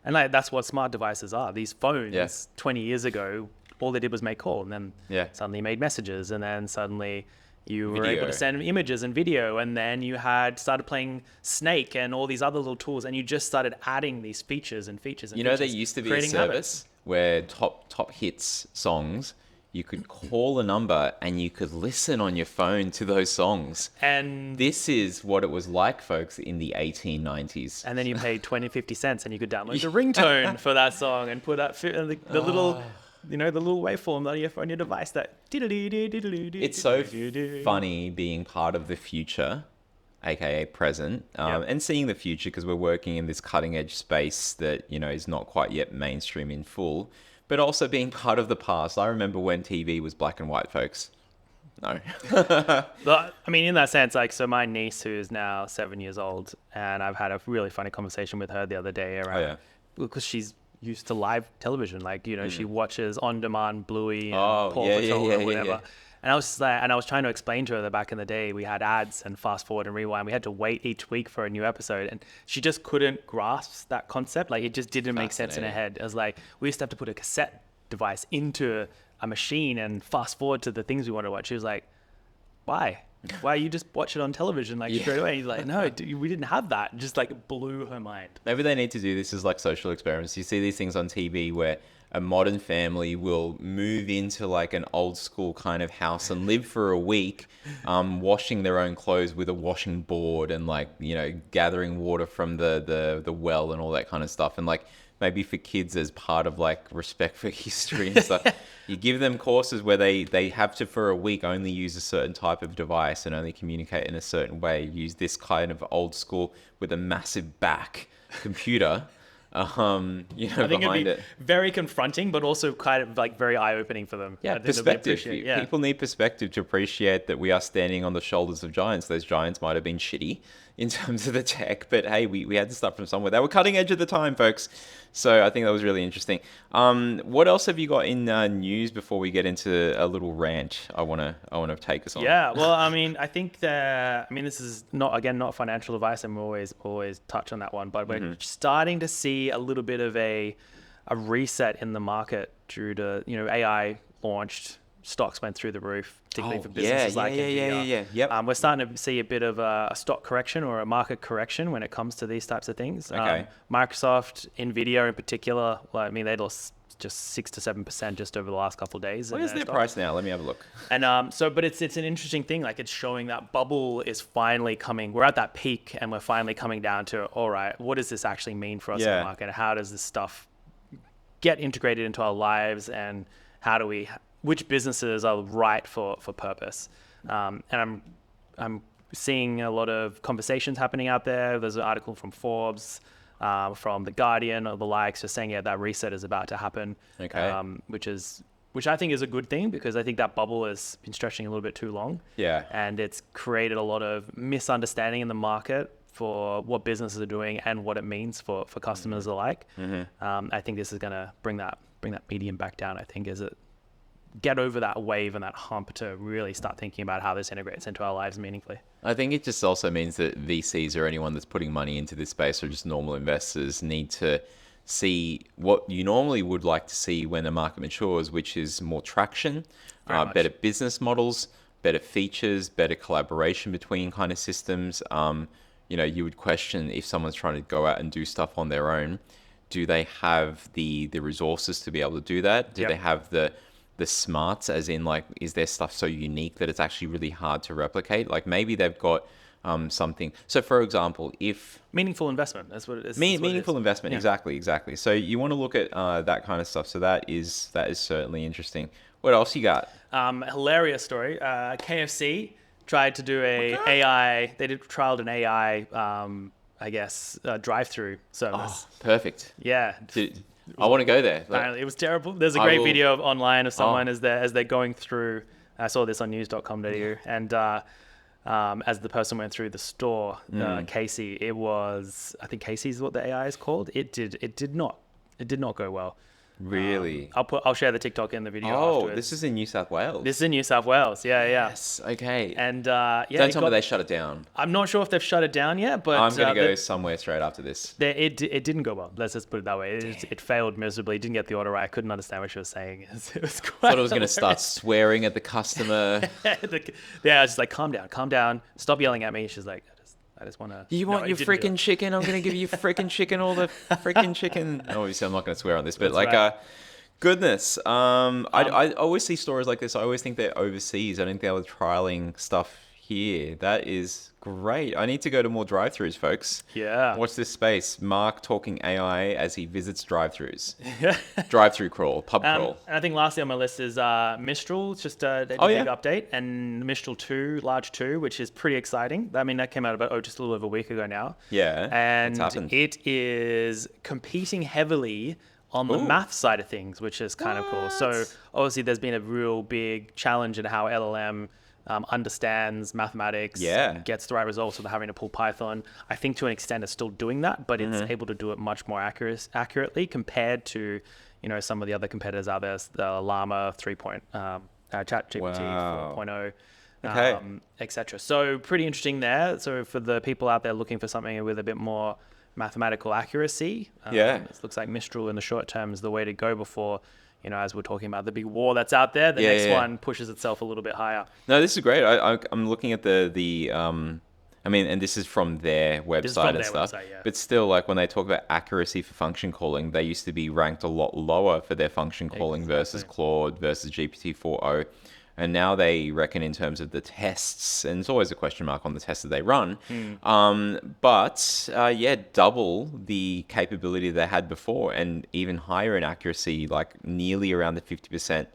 And like that's what smart devices are. These phones, Yeah. 20 years ago, all they did was make call, and then Yeah. suddenly made messages, and then suddenly you were Video. able to send images and video, and then you had started playing Snake and all these other little tools, and you just started adding these features and features. And You know, there features, used to be a creating service habits. where top hits songs, you could call a number and you could listen on your phone to those songs. And This is what it was like, folks, in the 1890s. and then you paid 20, 50 cents, and you could download the ringtone for that song and put that the little, the little waveform on your device. That It's so funny being part of the future, aka present, and seeing the future because we're working in this cutting edge space that is not quite yet mainstream in full, but also being part of the past. I remember when TV was black and white, folks. No. But, I mean, in that sense, like, so my niece, who is now 7 years old, and I've had a really funny conversation with her the other day around, because she's used to live television. Like, she watches On Demand, Bluey, and Paw Patrol or whatever. Yeah. And I was just like, and I was trying to explain to her that back in the day we had ads and fast forward and rewind. We had to wait each week for a new episode, and she just couldn't grasp that concept. Like, it just didn't make sense in her head. It was like we used to have to put a cassette device into a machine and fast forward to the things we want to watch. She was like, "Why? Why you just watch it on television straight away?" And he's like, "No, we didn't have that." It just like blew her mind. Maybe they need to do this as like social experiments. You see these things on TV where a modern family will move into like an old school kind of house and live for a week, washing their own clothes with a washing board and gathering water from the well and all that kind of stuff. And like maybe for kids as part of like respect for history and stuff, you give them courses where they have to for a week only use a certain type of device and only communicate in a certain way. Use this kind of old school with a massive back computer. I think behind it'd be it. very confronting, but also kind of like very eye-opening for them. Yeah, I think they'll perspective. appreciate- yeah. People need perspective to appreciate that we are standing on the shoulders of giants. Those giants might have been shitty in terms of the tech, but hey, we had to start from somewhere. They were cutting edge at the time, folks. So I think that was really interesting. What else have you got in news before we get into a little rant? I wanna take us on. Yeah, well, I mean, I think this is not financial advice, and we always touch on that one, but we're starting to see a little bit of a reset in the market due to AI launched. Stocks went through the roof, particularly for businesses like NVIDIA. Yep. We're starting to see a bit of a stock correction or a market correction when it comes to these types of things. Okay. Microsoft, NVIDIA in particular, they lost just 6 to 7% just over the last couple of days. What is their price now? Let me have a look. And but it's an interesting thing. Like, it's showing that bubble is finally coming. We're at that peak, and we're finally coming down to, all right, what does this actually mean for us in the market? How does this stuff get integrated into our lives, and which businesses are right for purpose? And I'm seeing a lot of conversations happening out there. There's an article from Forbes, from The Guardian or the likes, just saying, that reset is about to happen. Okay. Which I think is a good thing, because I think that bubble has been stretching a little bit too long. Yeah. And it's created a lot of misunderstanding in the market for what businesses are doing and what it means for customers alike. I think this is going to bring that medium back down, I think, as it get over that wave and that hump to really start thinking about how this integrates into our lives meaningfully. I think it just also means that VCs or anyone that's putting money into this space, or just normal investors, need to see what you normally would like to see when the market matures, which is more traction, better business models, better features, better collaboration between kind of systems. You would question if someone's trying to go out and do stuff on their own, do they have the resources to be able to do that? Do they have the smarts, as in, like, is their stuff so unique that it's actually really hard to replicate? Like, maybe they've got something. So, for example, if meaningful investment, that's what it is. meaningful investment, exactly. So you want to look at that kind of stuff. So that is certainly interesting. What else you got? Hilarious story. KFC tried to do AI. They trialed an AI, drive-through service. Oh, perfect. Yeah. I want to go there. Apparently, it was terrible. There's a great video online of someone as they're going through. I saw this on news.com.au, and as the person went through the store, Casey, I think Casey's what the AI is called. It did not go well. Really? I'll share the TikTok in the video. Afterwards. This is in New South Wales. This is in New South Wales. Yeah. Yes. Okay. And don't tell me they shut it down. I'm not sure if they've shut it down yet, but I'm gonna go somewhere straight after this. It didn't go well. Let's just put it that way. It failed miserably. Didn't get the order right. I couldn't understand what she was saying. It was quite. Thought it was gonna start swearing at the customer. I was just like, calm down, stop yelling at me. She's like, I just want to. You want your freaking chicken? I'm going to give you freaking chicken, all the freaking chicken. Obviously, I'm not going to swear on this, but goodness. I always see stories like this. I always think they're overseas. I think they were trialing stuff here. That is great. I need to go to more drive-thrus, folks. Yeah. Watch this space. Mark talking AI as he visits drive-thrus. Drive-through crawl, pub crawl. And I think lastly on my list is Mistral. It's just a big update. And Mistral 2, Large 2, which is pretty exciting. I mean, that came out about just a little over a week ago now. Yeah. And it is competing heavily on the math side of things, which is kind of cool. So obviously there's been a real big challenge in how LLM understands mathematics and gets the right results without having to pull Python. I think to an extent it's still doing that, but it's able to do it much more accurately compared to, some of the other competitors out there, the Llama 3. ChatGPT 4.0, etc. So pretty interesting there. So for the people out there looking for something with a bit more mathematical accuracy, it looks like Mistral in the short term is the way to go before, as we're talking about the big war that's out there, the next one pushes itself a little bit higher. No, this is great. I'm looking at the and this is from their website and stuff. But still, like, when they talk about accuracy for function calling, they used to be ranked a lot lower for their function calling versus Claude versus GPT 4.0. And now they reckon in terms of the tests, and it's always a question mark on the tests that they run, double the capability they had before, and even higher in accuracy, like nearly around the 50%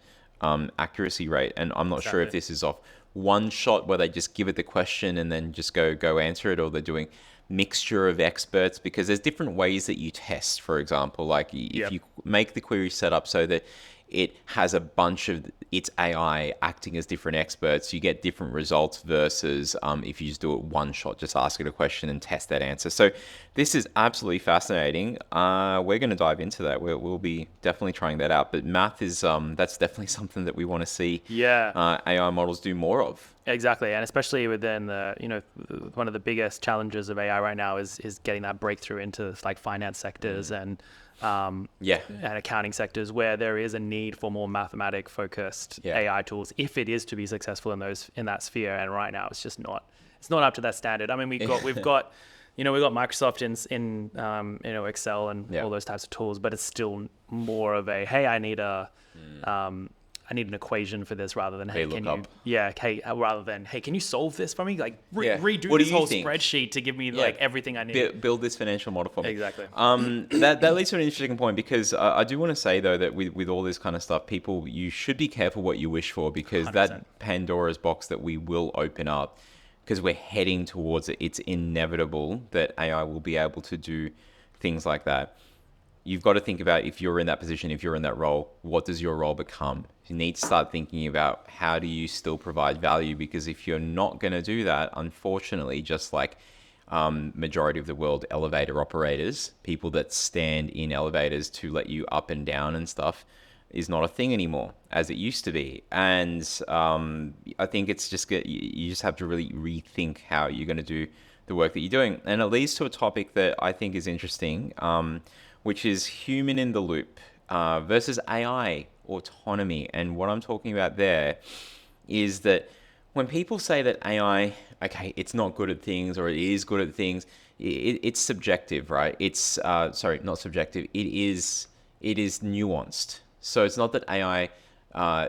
accuracy rate. And I'm not sure if this is off one shot where they just give it the question and then just go answer it, or they're doing mixture of experts, because there's different ways that you test. For example, like if you make the query set up so that it has a bunch of its AI acting as different experts, you get different results versus if you just do it one shot, just ask it a question and test that answer. So this is absolutely fascinating. We're going to dive into that. We'll be definitely trying that out. But math is that's definitely something that we want to see AI models do more of. Exactly, and especially within the, one of the biggest challenges of AI right now is getting that breakthrough into like finance sectors and accounting sectors where there is a need for more mathematic focused AI tools if it is to be successful in that sphere. And right now it's just not up to that standard. I mean, we've got Microsoft in Excel and all those types of tools, but it's still more of a, hey, I need an equation for this, rather than can you solve this for me? Like redo this whole spreadsheet to give me like everything I need. Build this financial model for me. Exactly. That leads to an interesting point, because I do want to say though that with all this kind of stuff, you should be careful what you wish for, because 100%. That Pandora's box that we will open up, because we're heading towards it. It's inevitable that AI will be able to do things like that. You've got to think about, if you're in that position, if you're in that role, what does your role become? You need to start thinking about, how do you still provide value? Because if you're not going to do that, unfortunately, just like majority of the world elevator operators, people that stand in elevators to let you up and down and stuff, is not a thing anymore as it used to be. And I think it's just you just have to really rethink how you're going to do the work that you're doing. And it leads to a topic that I think is interesting. which is human in the loop versus AI autonomy. And what I'm talking about there is that when people say that AI, okay, it's not good at things or it is good at things, it's subjective, right? It's sorry, not subjective. It is nuanced. So it's not that AI.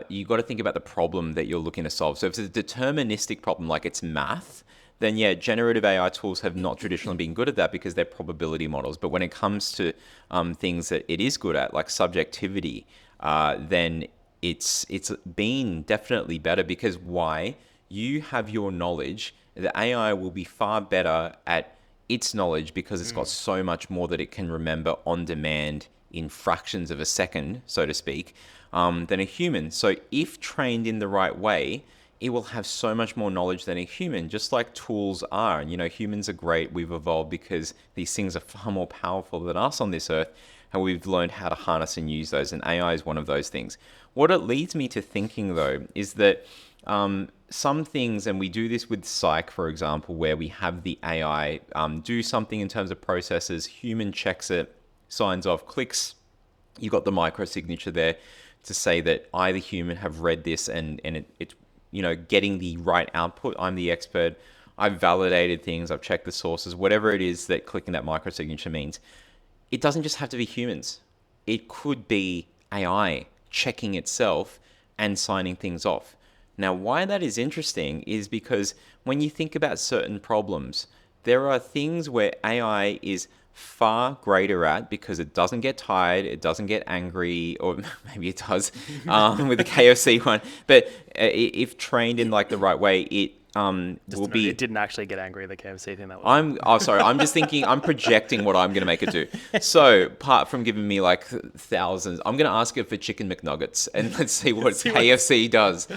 You got to think about the problem that you're looking to solve. So if it's a deterministic problem, like it's math, then yeah, generative AI tools have not traditionally been good at that because they're probability models. But when it comes to things that it is good at, like subjectivity, then it's been definitely better because why? You have your knowledge. The AI will be far better at its knowledge because it's got so much more that it can remember on demand in fractions of a second, so to speak, than a human. So if trained in the right way, it will have so much more knowledge than a human, just like tools are. And, you know, humans are great. We've evolved because these things are far more powerful than us on this earth, and we've learned how to harness and use those, and AI is one of those things. What it leads me to thinking, though, is that some things, and we do this with Psych, for example, where we have the AI do something in terms of processes, human checks it, signs off, clicks, you got the micro signature there to say that I, the human, have read this and it's, you know, getting the right output. I'm the expert. I've validated things. I've checked the sources, whatever it is that clicking that micro signature means. It doesn't just have to be humans. It could be AI checking itself and signing things off. Now, why that is interesting is because when you think about certain problems, there are things where AI is far greater at because it doesn't get tired, it doesn't get angry, or maybe it does with the KFC one. But if trained in like the right way, it will be. It didn't actually get angry at the KFC thing. That was. Sorry. I'm just thinking. I'm projecting what I'm going to make it do. So apart from giving me like thousands, I'm going to ask it for chicken McNuggets and let's see what KFC does.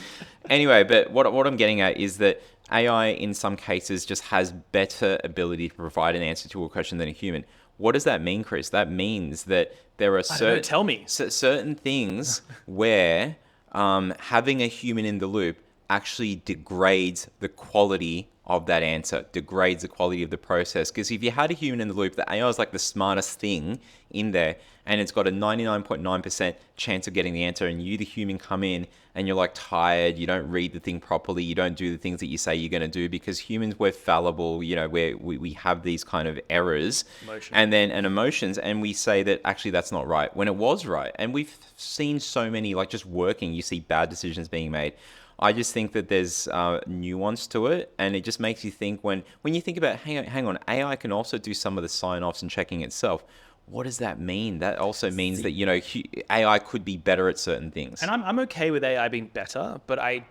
Anyway, but what I'm getting at is that AI in some cases just has better ability to provide an answer to a question than a human. What does that mean, Chris? That means that there are certain things where having a human in the loop actually degrades the quality of that answer, degrades the quality of the process. Because if you had a human in the loop, the AI is like the smartest thing in there, and it's got a 99.9% chance of getting the answer, and you, the human, come in and you're like tired, you don't read the thing properly, you don't do the things that you say you're going to do, because humans, we're fallible, you know, we have these kind of errors and emotions, and we say that actually that's not right when it was right. And we've seen so many, like just working, you see bad decisions being made. I just think that there's nuance to it, and it just makes you think when you think about, hang on, AI can also do some of the sign-offs and checking itself. What does that mean? That also means that, you know, AI could be better at certain things. And I'm okay with AI being better, but I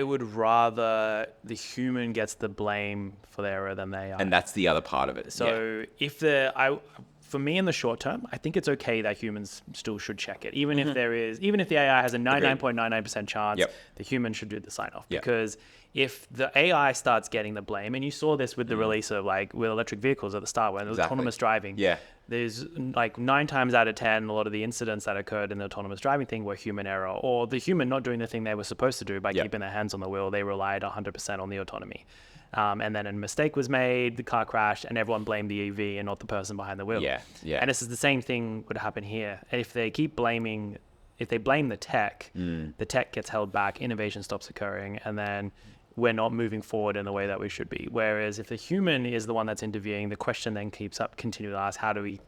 would rather the human gets the blame for the error than the AI. And that's the other part of it. So for me in the short term, I think it's okay that humans still should check it, even if the AI has a 99.99% chance, the human should do the sign off. Because if the AI starts getting the blame, and you saw this with the release of with electric vehicles at the start when it was autonomous driving, there's like 9 times out of 10, a lot of the incidents that occurred in the autonomous driving thing were human error, or the human not doing the thing they were supposed to do by keeping their hands on the wheel. They relied 100% on the autonomy. And then a mistake was made, the car crashed, and everyone blamed the EV and not the person behind the wheel. And this is the same thing would happen here. If they blame the tech, the tech gets held back, innovation stops occurring, and then we're not moving forward in the way that we should be. Whereas if the human is the one that's interviewing, the question then continue to ask, how do we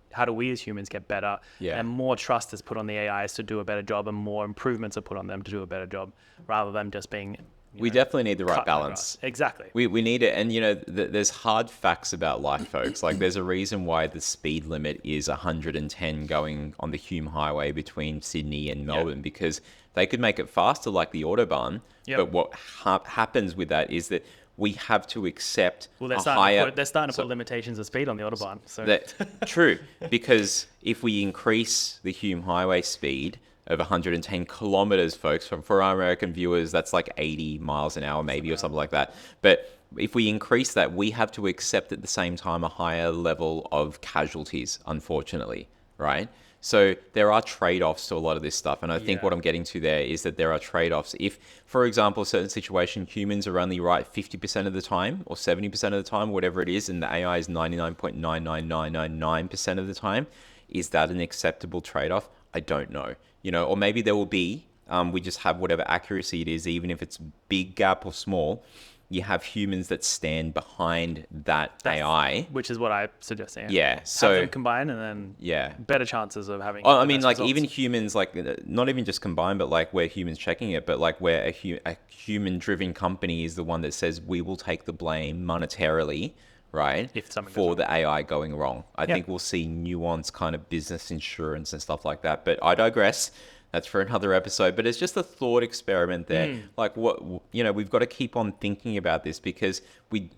as humans get better? And more trust is put on the AIs to do a better job, and more improvements are put on them to do a better job, rather than just being... We definitely need the right balance. Exactly. We need it. And, you know, there's hard facts about life, folks. Like, there's a reason why the speed limit is 110 going on the Hume Highway between Sydney and Melbourne, because they could make it faster like the Autobahn. But what happens with that is that we have to accept they're starting to put limitations of speed on the Autobahn. So. True, because if we increase the Hume Highway speed of 110 kilometers, folks, for our American viewers, that's like 80 miles an hour maybe, or something like that. But if we increase that, we have to accept at the same time a higher level of casualties, unfortunately, right? So there are trade-offs to a lot of this stuff. And I think what I'm getting to there is that there are trade-offs. If, for example, a certain situation, humans are only right 50% of the time or 70% of the time, whatever it is, and the AI is 99.99999% of the time, Is that an acceptable trade-off? I don't know. Or maybe there will be. We just have whatever accuracy it is, even if it's big gap or small. You have humans that stand behind that AI, which is what I suggest. Yeah. So have them combine, and then better chances of having. I mean, like results. even humans, like not even just combined, but like where humans checking it, but like where a human-driven company is the one that says we will take the blame monetarily, right? If something for goes the AI going wrong, I think we'll see nuanced kind of business insurance and stuff like that. But I digress. That's for another episode, but it's just a thought experiment there. Like we've got to keep on thinking about this because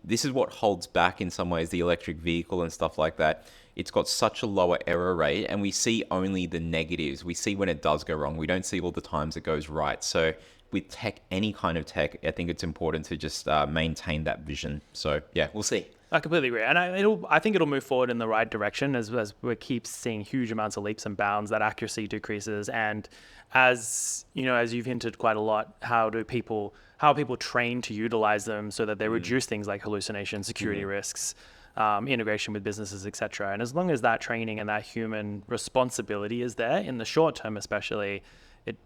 this is what holds back in some ways the electric vehicle and stuff like that. It's got such a lower error rate and we see only the negatives. We see when it does go wrong. We don't see all the times it goes right. So with tech, any kind of tech, I think it's important to just maintain that vision. So yeah, we'll see. I completely agree, and I think it'll move forward in the right direction as we keep seeing huge amounts of leaps and bounds. That accuracy decreases, and as you've hinted quite a lot, how are people trained to utilize them so that they reduce things like hallucination, security risks, integration with businesses, etc. And as long as that training and that human responsibility is there in the short term, especially, it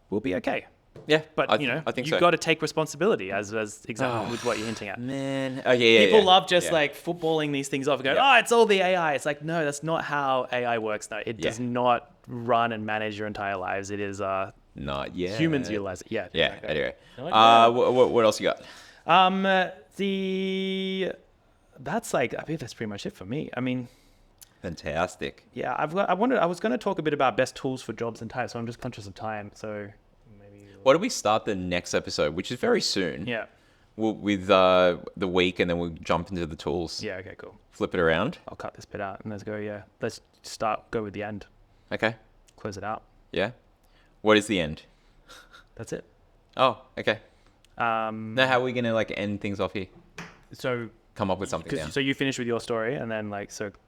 will be okay. Yeah, but I think you've got to take responsibility as exactly with what you're hinting at. Man, people love just like footballing these things off and going, it's all the AI. It's like, no, that's not how AI works. No, it does not run and manage your entire lives. It is not yet. Humans utilize it. Yeah. Exactly. Anyway, what else you got? I think that's pretty much it for me. I mean, fantastic. Yeah, I was going to talk a bit about best tools for jobs and types, so I'm just conscious of time. So. Why don't we start the next episode, which is very soon? Yeah. With the week, and then we'll jump into the tools. Yeah, okay, cool. Flip it around. I'll cut this bit out and let's go, Let's go with the end. Okay. Close it out. Yeah. What is the end? That's it. Oh, okay. Now, how are we going to end things off here? So... Come up with something down. So you finish with your story and then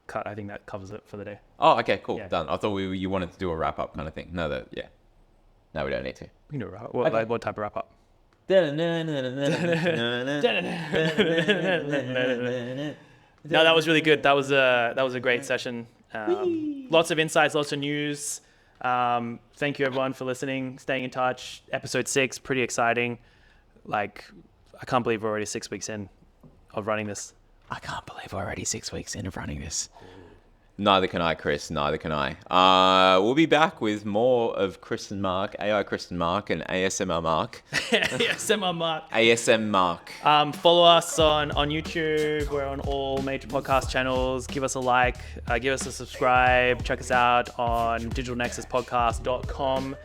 cut. I think that covers it for the day. Oh, okay, cool. Yeah. Done. I thought you wanted to do a wrap-up kind of thing. No, we don't need to. We can do a wrap-up. What type of wrap-up? No, that was really good. That was a great session. Lots of insights, lots of news. Thank you everyone for listening, staying in touch. Episode 6, pretty exciting. I can't believe we're already 6 weeks in of running this. I can't believe we're already 6 weeks in of running this. Neither can I, Chris. Neither can I. We'll be back with more of Chris and Mark, AI Chris and Mark, and ASMR Mark. ASMR Mark. ASM Mark. Follow us on YouTube. We're on all major podcast channels. Give us a like. Give us a subscribe. Check us out on digitalnexuspodcast.com.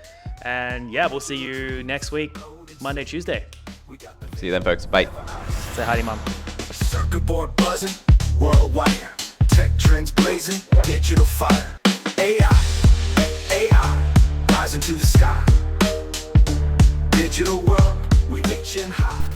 And we'll see you next week, Monday, Tuesday. See you then, folks. Bye. Say hi to your mum. Circuit board buzzing, worldwide. Tech trends blazing, digital fire. AI, rising to the sky. Digital world, we reaching high.